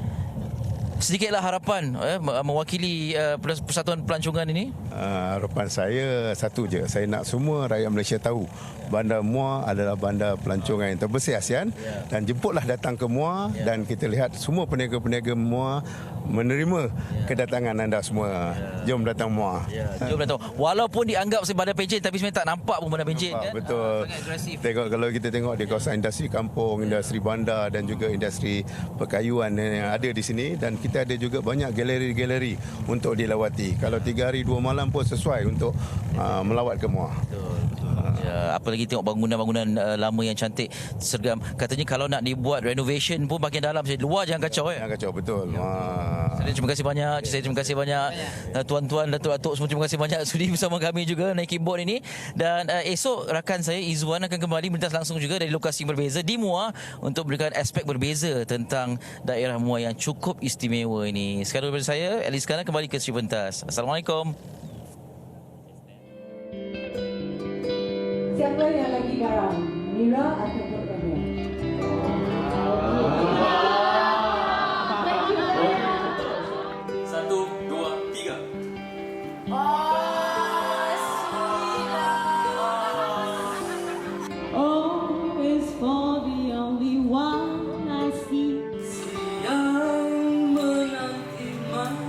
Sedikitlah harapan mewakili Persatuan Pelancongan ini. Harapan saya satu je. Saya nak semua rakyat Malaysia tahu Bandar Muar adalah bandar pelancongan yang terbesar ASEAN, dan jemputlah datang ke Muar dan kita lihat semua peniaga-peniaga Muar menerima kedatangan anda semua. Jom datang Muar. Jom datang. Walaupun dianggap sebagai bandar pencen, tapi sebenarnya tak nampak pun bandar pencen kan. Betul. Tengok, kalau kita tengok di kawasan industri kampung, industri bandar dan juga industri perkayuan yang ada di sini, dan kita ada juga banyak galeri-galeri untuk dilawati. Kalau 3 hari 2 malam pun sesuai untuk melawat ke Muar. Ya, apalagi tengok bangunan-bangunan lama yang cantik, sergam. Katanya kalau nak dibuat renovation pun bahagian dalam saja, luar jangan kacau Jangan kacau, betul. Saya terima kasih banyak. Saya terima kasih banyak. Tuan-tuan, datuk-datuk semua terima kasih banyak sudi bersama kami juga naik keyboard ini. Dan esok rakan saya Izzuan akan kembali melintas langsung juga dari lokasi yang berbeza di Muar untuk memberikan aspek berbeza tentang daerah Muar yang cukup istimewa ini. Sekarang daripada saya, Elis Kana, kembali ke Sri Pentas. Assalamualaikum. Siapa yang lagi garang? Mira atau Daniel? Satu, dua, tiga. Oh, it's for the only one I see. Yang menanti malam.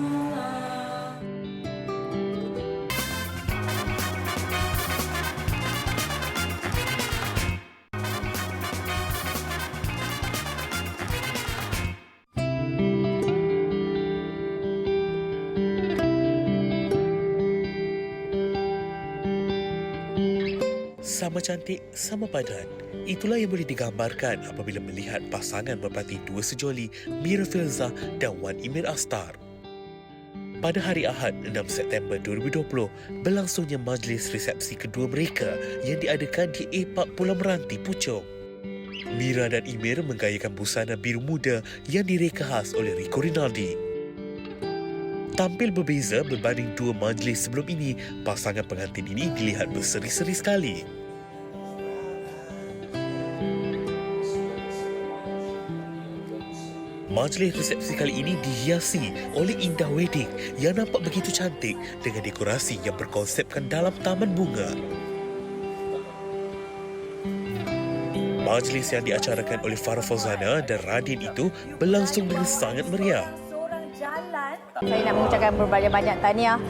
Sama cantik, sama padan. Itulah yang boleh digambarkan apabila melihat pasangan merpati dua sejoli, Mira Filzah dan Wan Emir Astar. Pada hari Ahad 6 September 2020, berlangsungnya majlis resepsi kedua mereka yang diadakan di Park Pulau Meranti, Puchong. Mira dan Emir menggayakan busana biru muda yang direka khas oleh Rico Rinaldi. Tampil berbeza berbanding dua majlis sebelum ini, pasangan pengantin ini dilihat berseri-seri sekali. Majlis resepsi kali ini dihiasi oleh indah wedding yang nampak begitu cantik dengan dekorasi yang berkonsepkan dalam taman bunga. Majlis yang diacarakan oleh Farah Fauzana dan Radin itu berlangsung dengan sangat meriah. Saya nak mengucapkan berbanyak-banyak tahniah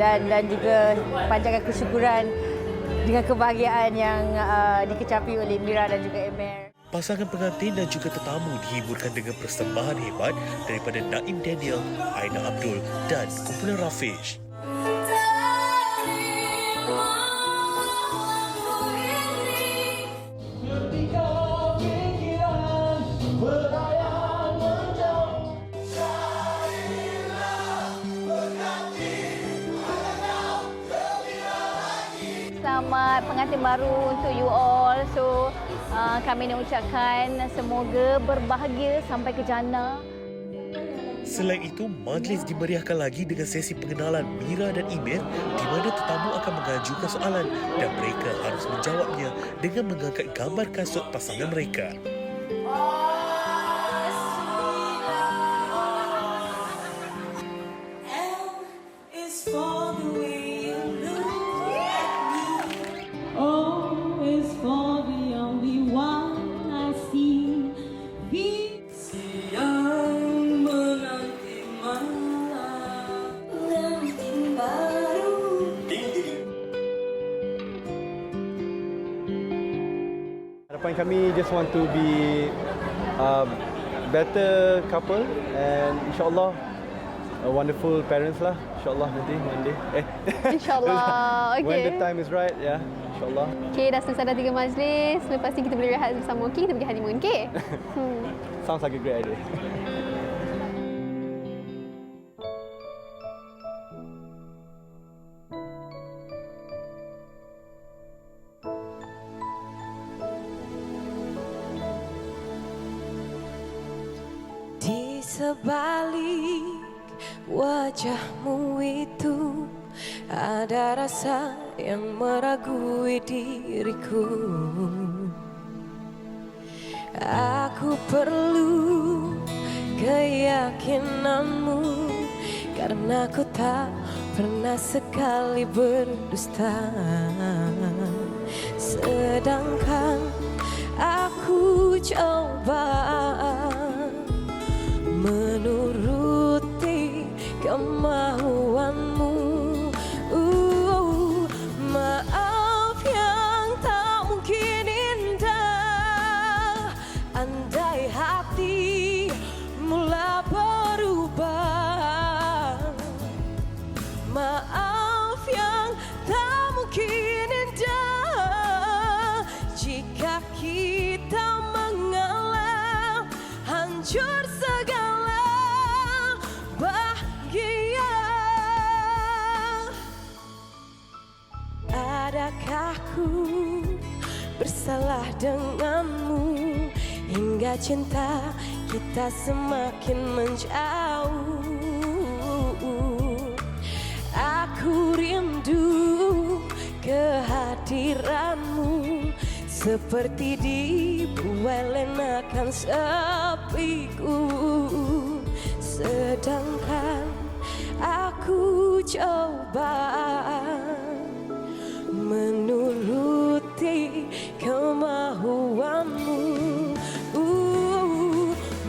dan juga panjatkan kesyukuran dengan kebahagiaan yang dikecapi oleh Mira dan juga Emir. Pasangan pengantin dan juga tetamu dihiburkan dengan persembahan hebat daripada Naim Daniel, Aina Abdul dan kumpulan Rafish. Selamat pengantin baru untuk you all. So kami nak ucapkan semoga berbahagia sampai ke jannah. Selain itu, majlis dimeriahkan lagi dengan sesi pengenalan Mira dan Emir di mana tetamu akan mengajukan soalan dan mereka harus menjawabnya dengan mengangkat gambar kasut pasangan mereka. Harapan kami just want to be better couple and insyaAllah wonderful parents lah. InsyaAllah nanti one day. InsyaAllah. Okay. When the time is right, ya. Yeah, InsyaAllah. Okay, dah selesai dah 3 majlis. Lepas ni kita boleh rehat bersama. Okay, kita pergi honeymoon. Okay? Sounds like a great idea. Di sebalik wajahmu itu ada rasa yang meragui diriku. Aku perlu keyakinanmu karena aku tak pernah sekali berdusta. Sedangkan aku coba menuruti kemauanmu. Maaf yang tak mungkin indah, andai hati mula berubah. Maaf yang tak mungkin indah, jika kita mengalah hancur segala bahagia. Adakah ku bersalah denganmu hingga cinta kita semakin menjauh? Aku rindu kehadiranmu seperti dibuai lenakan sepiku. Sedangkan aku coba menuruti kemauanmu.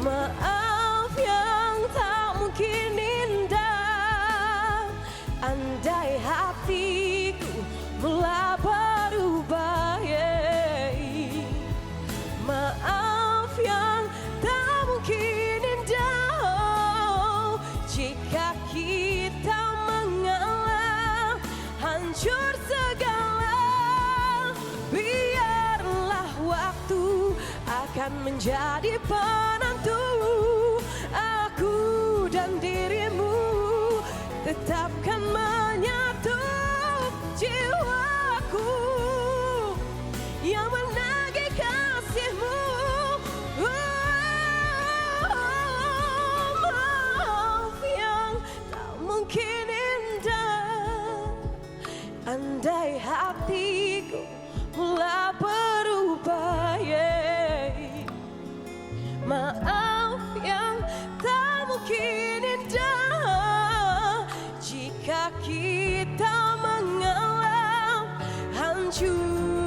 Maaf yang tak mungkin indah, andai hatiku mula berubah. Maaf yang tak mungkin indah, jika kita mengalah hancur segala. Biarlah waktu akan menjadi penentu. Aku dan dirimu tetapkan menyatu. Jiwaku yang menagih kasihmu. Maaf yang tak mungkin indah, andai hatiku mula berubah. Maaf yang tak mungkin indah, jika kita mengalah hancur bahagia.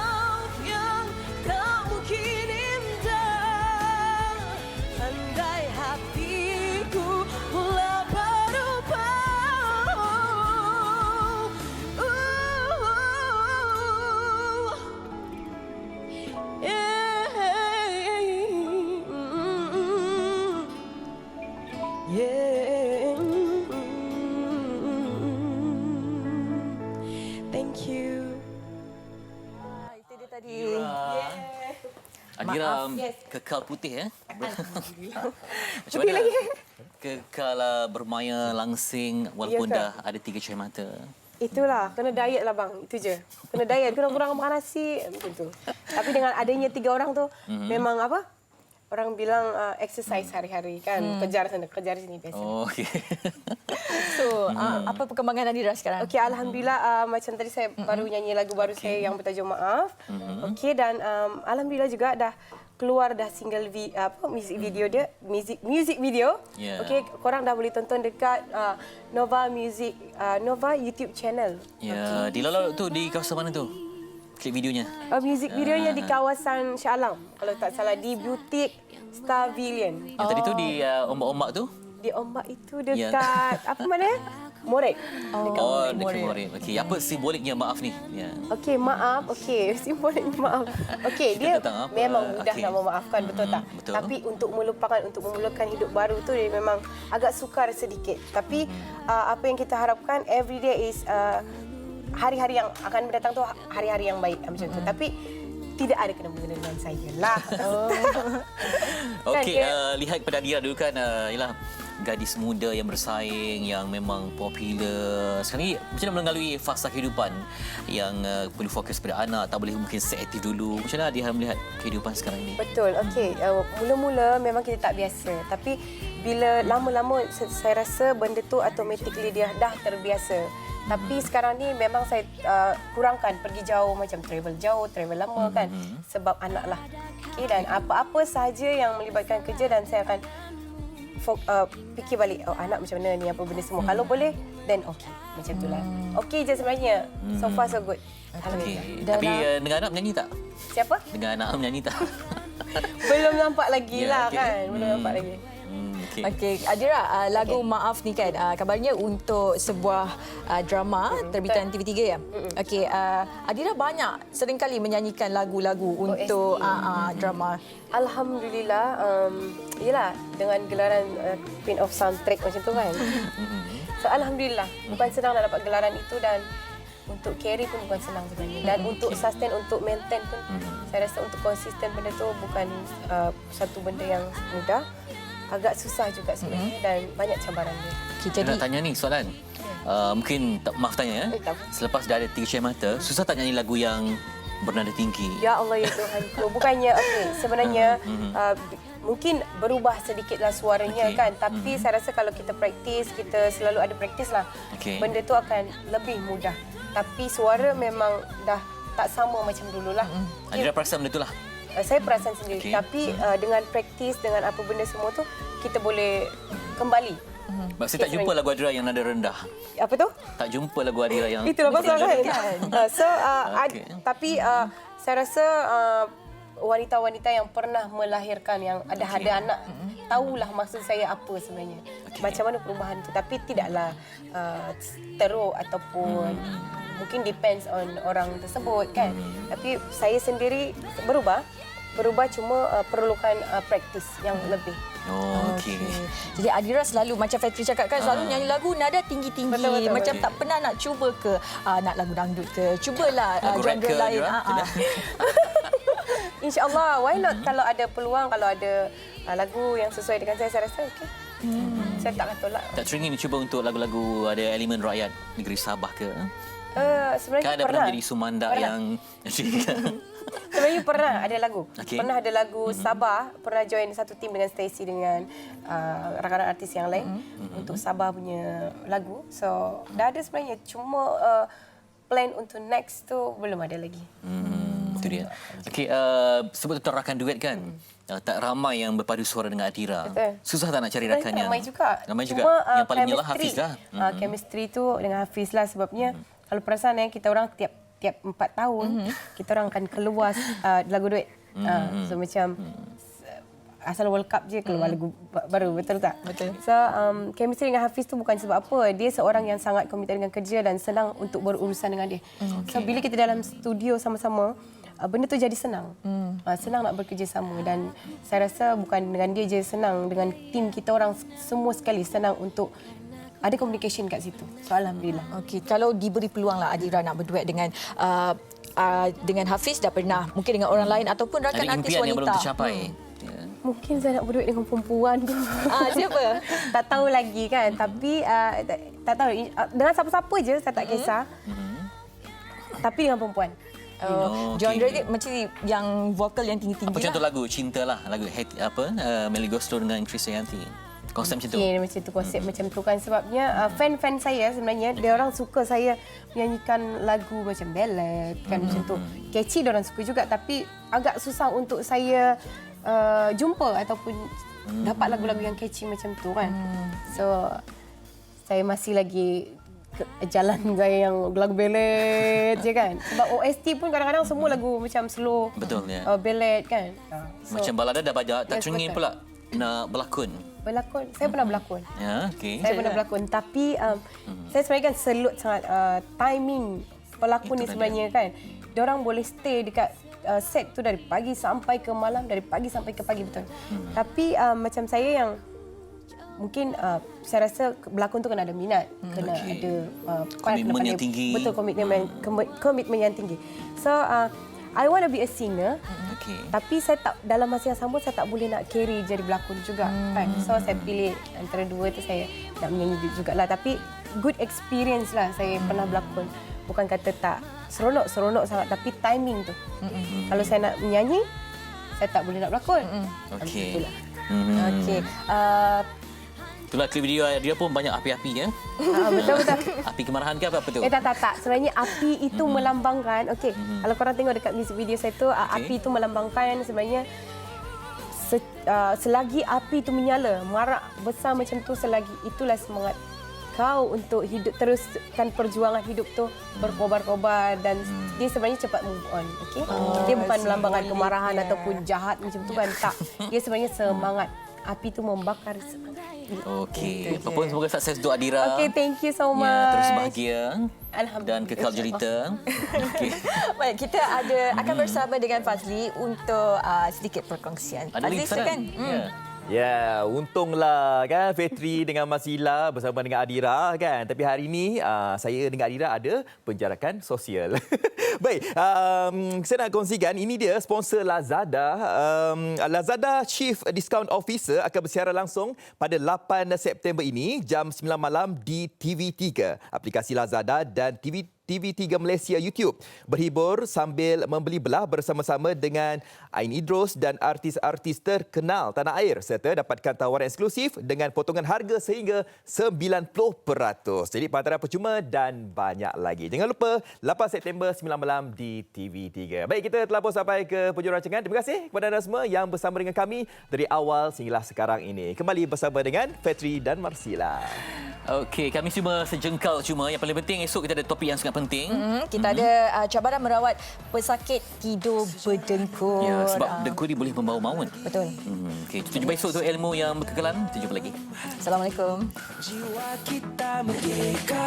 Maaf yang tak mungkin indah, andai hatiku mula berubah. Thank you. Itu dia tadi. Adira Maaf, yes. kekal putih ya. Alhamdulillah. Macam Putih mana? lagi. Kekal bermaya langsing walaupun Ya, dah ada 3 cahaya mata. Itulah, kena diet lah bang. Itu je. Kena diet, kurang-kurang makan nasi. Macam tu. Tapi dengan adanya 3 orang tu, memang apa? Orang bilang exercise hari-hari kan. Kejar sana, kejar sini biasa. Oh, okey. So, apa perkembangan Adira sekarang? Okey, alhamdulillah macam tadi saya baru nyanyi lagu baru saya yang bertajuk Maaf. Okey, dan alhamdulillah juga dah keluar dah single music video dia, music video. Yeah. Okey, korang dah boleh tonton dekat Nova Music Nova YouTube channel. Ya, di Lalau tu di kawasan mana tu? klip videonya. Music videonya di kawasan Shah Alam. Kalau tak salah di butik Starvillion. Yang tadi tu di ombak-ombak tu? Di ombak itu dekat apa mana? Moret. Dekat Moret. Okey, apa simboliknya maaf ni? Ya. Okey, maaf. Okey, simboliknya maaf. Okey, dia tentang apa? memang mudah Okey. nak memaafkan, betul tak? betul. Tapi untuk melupakan, untuk memulakan hidup baru tu dia memang agak sukar sedikit. Tapi apa yang kita harapkan every day is hari-hari yang akan mendatang tu hari-hari yang baik macam tu. Tapi tidak ada kena-mengena dengan saya lah. Okey, Kan, lihat kepada Adira dulu kan, ialah gadis muda yang bersaing, yang memang popular. Sekarang ni macam mana melalui fasa kehidupan yang perlu fokus pada anak, tak boleh mungkin set aktif dulu. Macam mana Adira melihat kehidupan sekarang ni? Betul. Okey, mula-mula memang kita tak biasa. Tapi bila lama-lama saya rasa benda tu automatically dia dah terbiasa. Tapi sekarang ni memang saya kurangkan pergi jauh, macam travel jauh, travel lama kan. Sebab anak lah. Okey, dan apa-apa sahaja yang melibatkan kerja dan saya akan fikir balik, anak macam mana ni, apa benda semua. Kalau boleh, then okey. Macam tu lah. Okey je sebenarnya. So far so good. Okey. Tapi dengan anak menyanyi tak? Siapa? Dengan anak menyanyi tak? Belum nampak lagi lah okey. kan. Belum nampak lagi. Okey, Adira, lagu Maaf ni kan kabarnya untuk sebuah drama terbitan TV3 ya. Okey, Adira banyak seringkali menyanyikan lagu-lagu untuk drama. Alhamdulillah, yalah dengan gelaran Queen of Soundtrack macam tu kan. So alhamdulillah, bukan senang nak dapat gelaran itu dan untuk carry pun bukan senang sebenarnya. Dan untuk sustain, untuk maintain pun saya rasa untuk konsisten benda tu bukan satu benda yang mudah. Agak susah juga sebenarnya dan banyak cabaran dia. Saya nak tanya ni soalan. Mungkin maaf tanya ya. Selepas dah ada 3 cahaya mata, susah tak nyanyi lagu yang bernada tinggi? Ya Allah ya Tuhanku. Bukannya sebenarnya mungkin berubah sedikitlah suaranya kan, tapi saya rasa kalau kita praktis, kita selalu ada praktis lah. Benda tu akan lebih mudah. Tapi suara memang dah tak sama macam dululah. Adira perasan benda tu lah. Saya perasan sendiri. Tapi dengan praktis, dengan apa benda semua tu, kita boleh kembali. Saya tak jumpa lagu Adira yang nada rendah. Apa tu? Tak jumpa lagu Adira yang... Itulah pasal kan. Tapi saya rasa wanita-wanita yang pernah melahirkan, yang ada anak, tahulah maksud saya apa sebenarnya. Macam mana perubahan tu. Tapi tidaklah teruk ataupun... Mungkin depends on orang tersebut kan. Tapi saya sendiri berubah cuma perlukan praktis yang lebih. Okey. Jadi Adira selalu macam Fetri cakap kan, selalu nyanyi lagu nada tinggi-tinggi. Betul. Macam tak pernah nak cuba ke nak lagu dangdut ke. Cubalah genre lain. InsyaAllah, why not? Kalau ada peluang, kalau ada lagu yang sesuai dengan saya rasa okey. Saya tak akan tolak. Tak teringin cuba untuk lagu-lagu ada elemen rakyat negeri Sabah ke? Sebenarnya kan ada pernah jadi sumandak yang sebenarnya pernah ada lagu. Pernah ada lagu Sabah, pernah join satu tim dengan Stacy dengan rakan-rakan artis yang lain untuk Sabah punya lagu. So dah ada sebenarnya, cuma plan untuk next tu belum ada lagi. Itu dia. Okey, sebut tentang rakan duet kan. Tak ramai yang berpadu suara dengan Adira. Susah tak nak cari rakan yang... Ramai juga. Ramai juga. Cuma, yang paling nyalah Hafiz lah. Chemistry tu dengan Hafiz lah sebabnya kalau perasan kita orang tiap 4 tahun kita orang akan keluar lagu duet. So macam asal World Cup je keluar lagu baru, betul tak? Betul. So chemistry dengan Hafiz tu bukan sebab apa, dia seorang yang sangat komited dengan kerja dan senang untuk berurusan dengan dia. So bila kita dalam studio sama-sama, benda tu jadi senang. Senang nak bekerja sama dan saya rasa bukan dengan dia je senang, dengan tim kita orang semua sekali senang untuk ada communication kat situ. So alhamdulillah. Okey, kalau diberi peluang lah Adira nak berduet dengan Hafiz, dah pernah mungkin dengan orang lain ataupun rakan artis wanita. Ada impian yang belum tercapai. Mungkin saya nak berduet dengan perempuan tu. Siapa? Tak tahu lagi kan. Tapi tak tahu. Dengan siapa-siapa je saya tak kisah. Tapi dengan perempuan. Genre dia macam yang vokal yang tinggi-tinggi. Apa contoh lagu Cinta lah, lagu Melly Goeslaw dengan Krisdayanti. Konsep macam tu. Macam tu, konsep macam tu kan. Sebabnya fan-fan saya sebenarnya dia orang suka saya menyanyikan lagu macam ballad kan, macam tu. Catchy dia orang suka juga, tapi agak susah untuk saya jumpa ataupun dapat lagu-lagu yang catchy macam tu kan. So saya masih lagi jalan gaya yang lagu ballet je kan. Sebab OST pun kadang-kadang semua lagu macam slow. Betul ya. Ballet kan. Macam balada dah banyak, tak teringin betul. pula nak berlakon. Berlakon, saya pernah berlakon. Ya, okey. Saya pernah berlakon, tapi saya sebenarnya kan selut sangat timing pelakon ni sebenarnya kan. Diorang boleh stay dekat set tu dari pagi sampai ke malam, dari pagi sampai ke pagi betul. Tapi macam saya yang mungkin saya rasa berlakon tu kena ada minat, kena ada komitmen yang tinggi. Betul, komitmen yang tinggi. So I want to be a singer. Tapi saya tak, dalam masa yang sama saya tak boleh nak carry jadi berlakon juga kan. So saya pilih antara dua tu, saya nak menyanyi jugalah. Tapi good experience lah saya pernah berlakon. Bukan kata tak seronok sangat, tapi timing tu. Kalau saya nak menyanyi, saya tak boleh nak berlakon. Okey. Okey. Itulah klip video dia pun banyak api-api ya. Betul. Api kemarahan ke apa tu? Tak. Sebenarnya api itu melambangkan, okey. Kalau korang tengok dekat music video saya tu, api itu melambangkan sebenarnya selagi api itu menyala, marak besar macam tu, selagi itulah semangat kau untuk hidup, teruskan perjuangan hidup tu berkobar-kobar, dan dia sebenarnya cepat move on. Okey. Dia bukan melambangkan kemarahan ataupun jahat macam tu kan, tak. Dia sebenarnya semangat. Api tu membakar semangat. Okey. Apapun semoga sukses untuk Adira. Okey, thank you so much. Ya, terus bahagia. Alhamdulillah. Dan kekal jelita. Okey. Baik, kita akan bersama dengan Fazli untuk sedikit perkongsian. Ada link sana? silakan. Ya, untunglah kan Fitri dengan Marsila bersama dengan Adira kan. Tapi hari ini saya dengan Adira ada penjarakan sosial. Baik, saya nak kongsikan, ini dia sponsor Lazada. Lazada Chief Discount Officer akan bersiaran langsung pada 8 September ini jam 9 malam di TV3, aplikasi Lazada dan TV3 Malaysia YouTube. Berhibur sambil membeli belah bersama-sama dengan Ain Idros dan artis-artis terkenal tanah air, serta dapatkan tawaran eksklusif dengan potongan harga sehingga 90%. Jadi pantaran percuma dan banyak lagi. Jangan lupa 8 September 9 malam di TV3. Baik, kita telah pun sampai ke penjuru rancangan. Terima kasih kepada anda semua yang bersama dengan kami dari awal sehinggalah sekarang ini. Kembali bersama dengan Fitri dan Marsila. Okey, kami cuma sejengkal cuma. Yang paling penting esok kita ada topik yang sangat penting. Kita ada cabaran merawat pesakit tidur berdengkur. Ya, sebab dengkur ni boleh membawa maut. Betul. Okey, kita jumpa esok untuk ilmu yang berkekalan. Kita jumpa lagi. Assalamualaikum. Jiwa kita merdeka,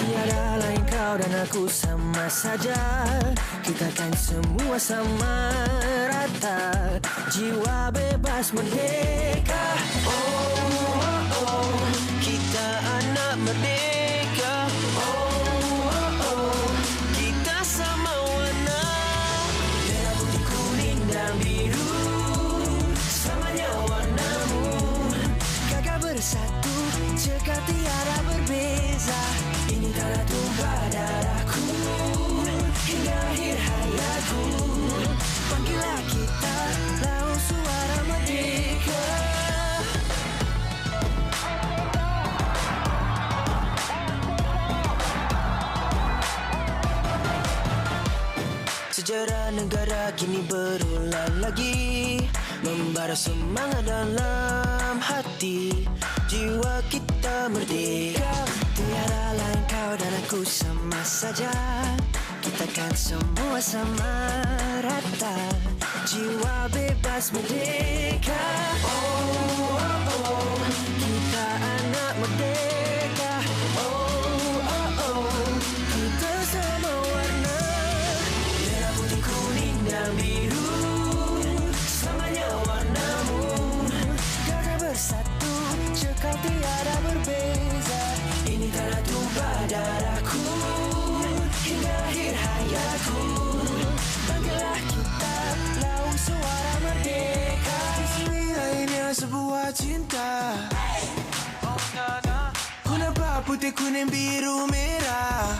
tiada lain kau dan aku sama saja. Kita kan semua sama rata. Jiwa bebas merdeka. Oh, kita anak merdeka. Oh, kita sama warna. Merah, putih, kuning dan biru. Samanya warnamu. Gagah bersatu, cekal tiada berbeza. Ini darah tumpah darahku hingga akhir hayatku. Panggillah kita, laut suara merdeka. Sejarah negara kini berulang lagi, membara semangat dalam hati. Jiwa kita merdeka, tiada lain kau dan aku sama saja. Kita kan semua sama rata. Jiwa bebas merdeka. Oh, kita anak merdeka. Oh, kita sama warna. Merah, putih, kuning dan biru. Samanya warnamu. Gagah bersatu, cekal tiada berbeza. Ini tanah tumpah darahku hingga akhir hayatku. Panggillah kita, laung suara merdeka. Sini lainnya sebuah cinta. Warna putih, kuning, biru, merah.